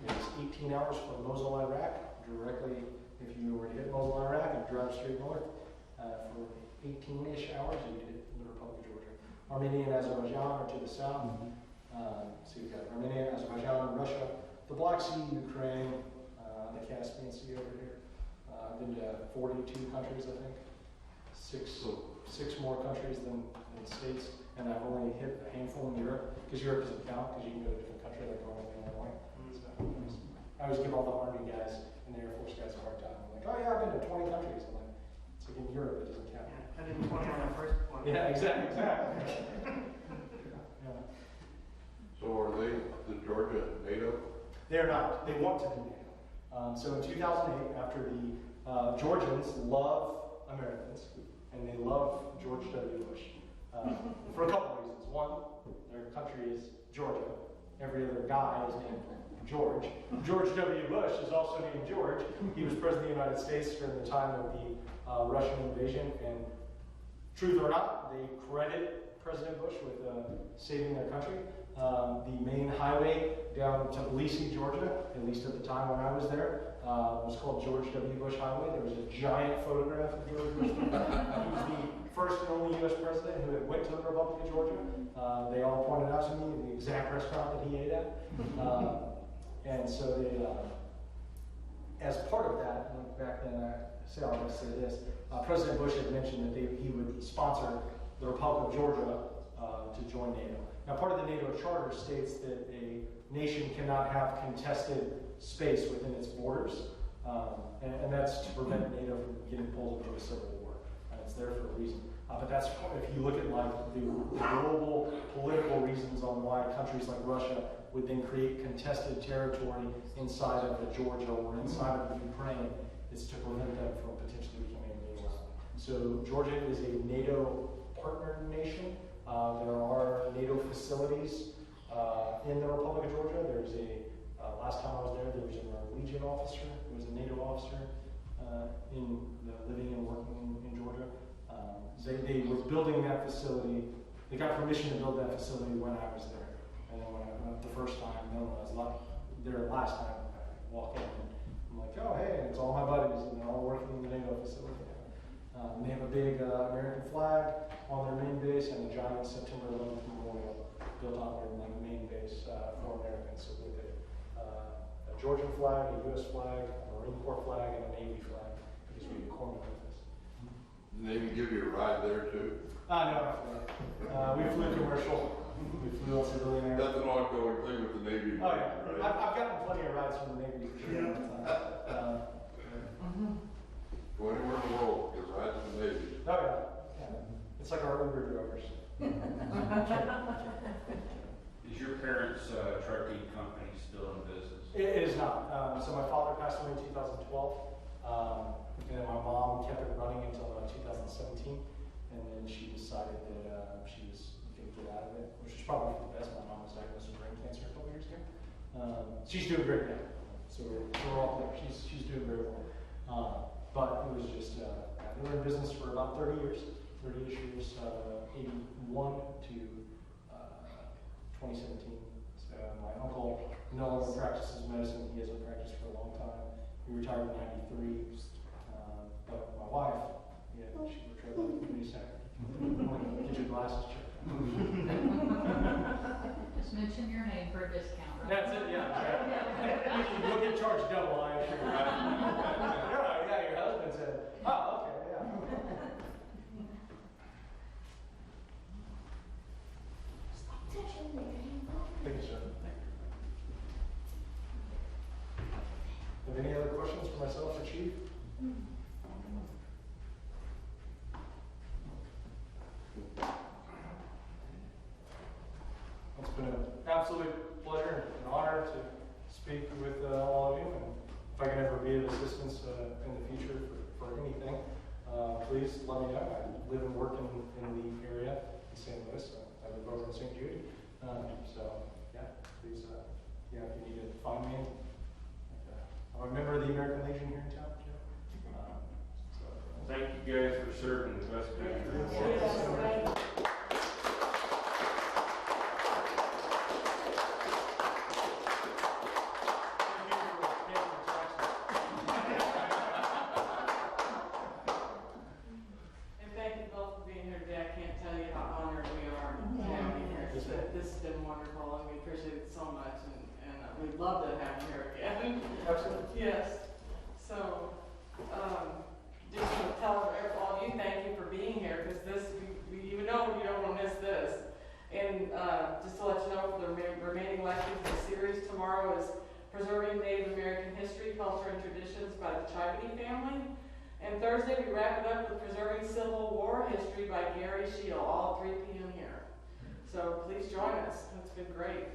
It's 18 hours from Mosul, Iraq. Directly, if you were to hit Mosul, Iraq, and drive straight north for 18-ish hours, you'd hit the Republic of Georgia. Armenia and Azerbaijan are to the south. So you've got Armenia, Azerbaijan, Russia, the Black Sea, Ukraine, the Caspian Sea over here. I've been to 42 countries, I think. Six more countries than the States, and I've only hit a handful in Europe, because Europe doesn't count, because you can go to a different country like going in Illinois. So I always give all the Army guys and the Air Force guys a hard time. I'm like, oh yeah, I've been to 20 countries. I'm like, it's like in Europe, it doesn't count. I did 20 on my first one. Yeah, exactly. Yeah. So are they, the Georgia NATO? They're not. They want to be NATO. So in 2008, after the Georgians love Americans, and they love George W. Bush for a couple of reasons. One, their country is Georgia. Every other guy is named George. George W. Bush is also named George. He was president of the United States during the time of the Russian invasion, and truth or not, they credit President Bush with saving their country. The main highway down to Tbilisi, Georgia, at least at the time when I was there, was called George W. Bush Highway. There was a giant photograph of George Bush. He was the first and only U.S. president who had went to the Republic of Georgia. They all pointed out to me the exact restaurant that he ate at. And so they, as part of that, back then, I'll just say this, President Bush had mentioned that he would sponsor the Republic of Georgia to join NATO. Now, part of the NATO Charter states that a nation cannot have contested space within its borders, and that's to prevent NATO from getting pulled into a civil war. And it's there for a reason. But that's, if you look at like the global political reasons on why countries like Russia would then create contested territory inside of Georgia or inside of Ukraine, it's to prevent them from potentially becoming a NATO ally. So Georgia is a NATO partner nation. There are NATO facilities in the Republic of Georgia. There's last time I was there was a Norwegian officer who was a NATO officer living and working in Georgia. They were building that facility. They got permission to build that facility when I was there. And then when the first time, then when I was there last time, I walk in and I'm like, oh hey, it's all my buddies, and they're all working in the NATO facility. They have a big American flag on their main base and a giant September 11th memorial built on their main base for Americans. So with a Georgian flag, a U.S. flag, a Marine Corps flag, and a Navy flag, because we corner with this. Did they even give you a ride there too? No, we flew commercial. We flew on civilian air. That's an ongoing thing with the Navy. Oh yeah, right? I've gotten plenty of rides from the Navy for sure. Go anywhere in the world, get rides in the Navy. Oh yeah. It's like our Uber drivers. So my father passed away in 2012, and then my mom kept it running until 2017, and then she decided that she was going to get out of it, which is probably for the best. My mom was diagnosed with brain cancer a couple years ago. She's doing great now, so we're all there. She's doing very well. But it was just, we were in business for about 30 years, 30-ish years, 81 to 2017. So my uncle no longer practices medicine. He hasn't practiced for a long time. He retired in 93. But my wife, yeah, she retired in 22nd. Get your glasses checked. Just mention your name for a discount. Right? That's it, yeah. You'll get charged double, I assure you. Yeah, your husband said, oh, okay, yeah. Thank you, sir. Have any other questions for myself or Chief? It's been an absolute pleasure and honor to speak with all of you, and if I can ever be of assistance in the future for anything, please let me know. I live and work in the area in St. Louis. I live over in St. Jude. So, yeah, please, if you need to find me. I'm a member of the American Legion here in town, Joe. Thank you guys for serving the best country. We'd love to have you here again. Absolutely. Yes. So, just want to tell all of you thank you for being here, because this, you know you don't want to miss this. And just to let you know, for the remaining lectures in the series, tomorrow is Preserving Native American History, Culture, and Traditions by the Chivany family. And Thursday, we wrap it up with Preserving Civil War History by Gary Shield, all at 3 p.m. here. So please join us. It's been great.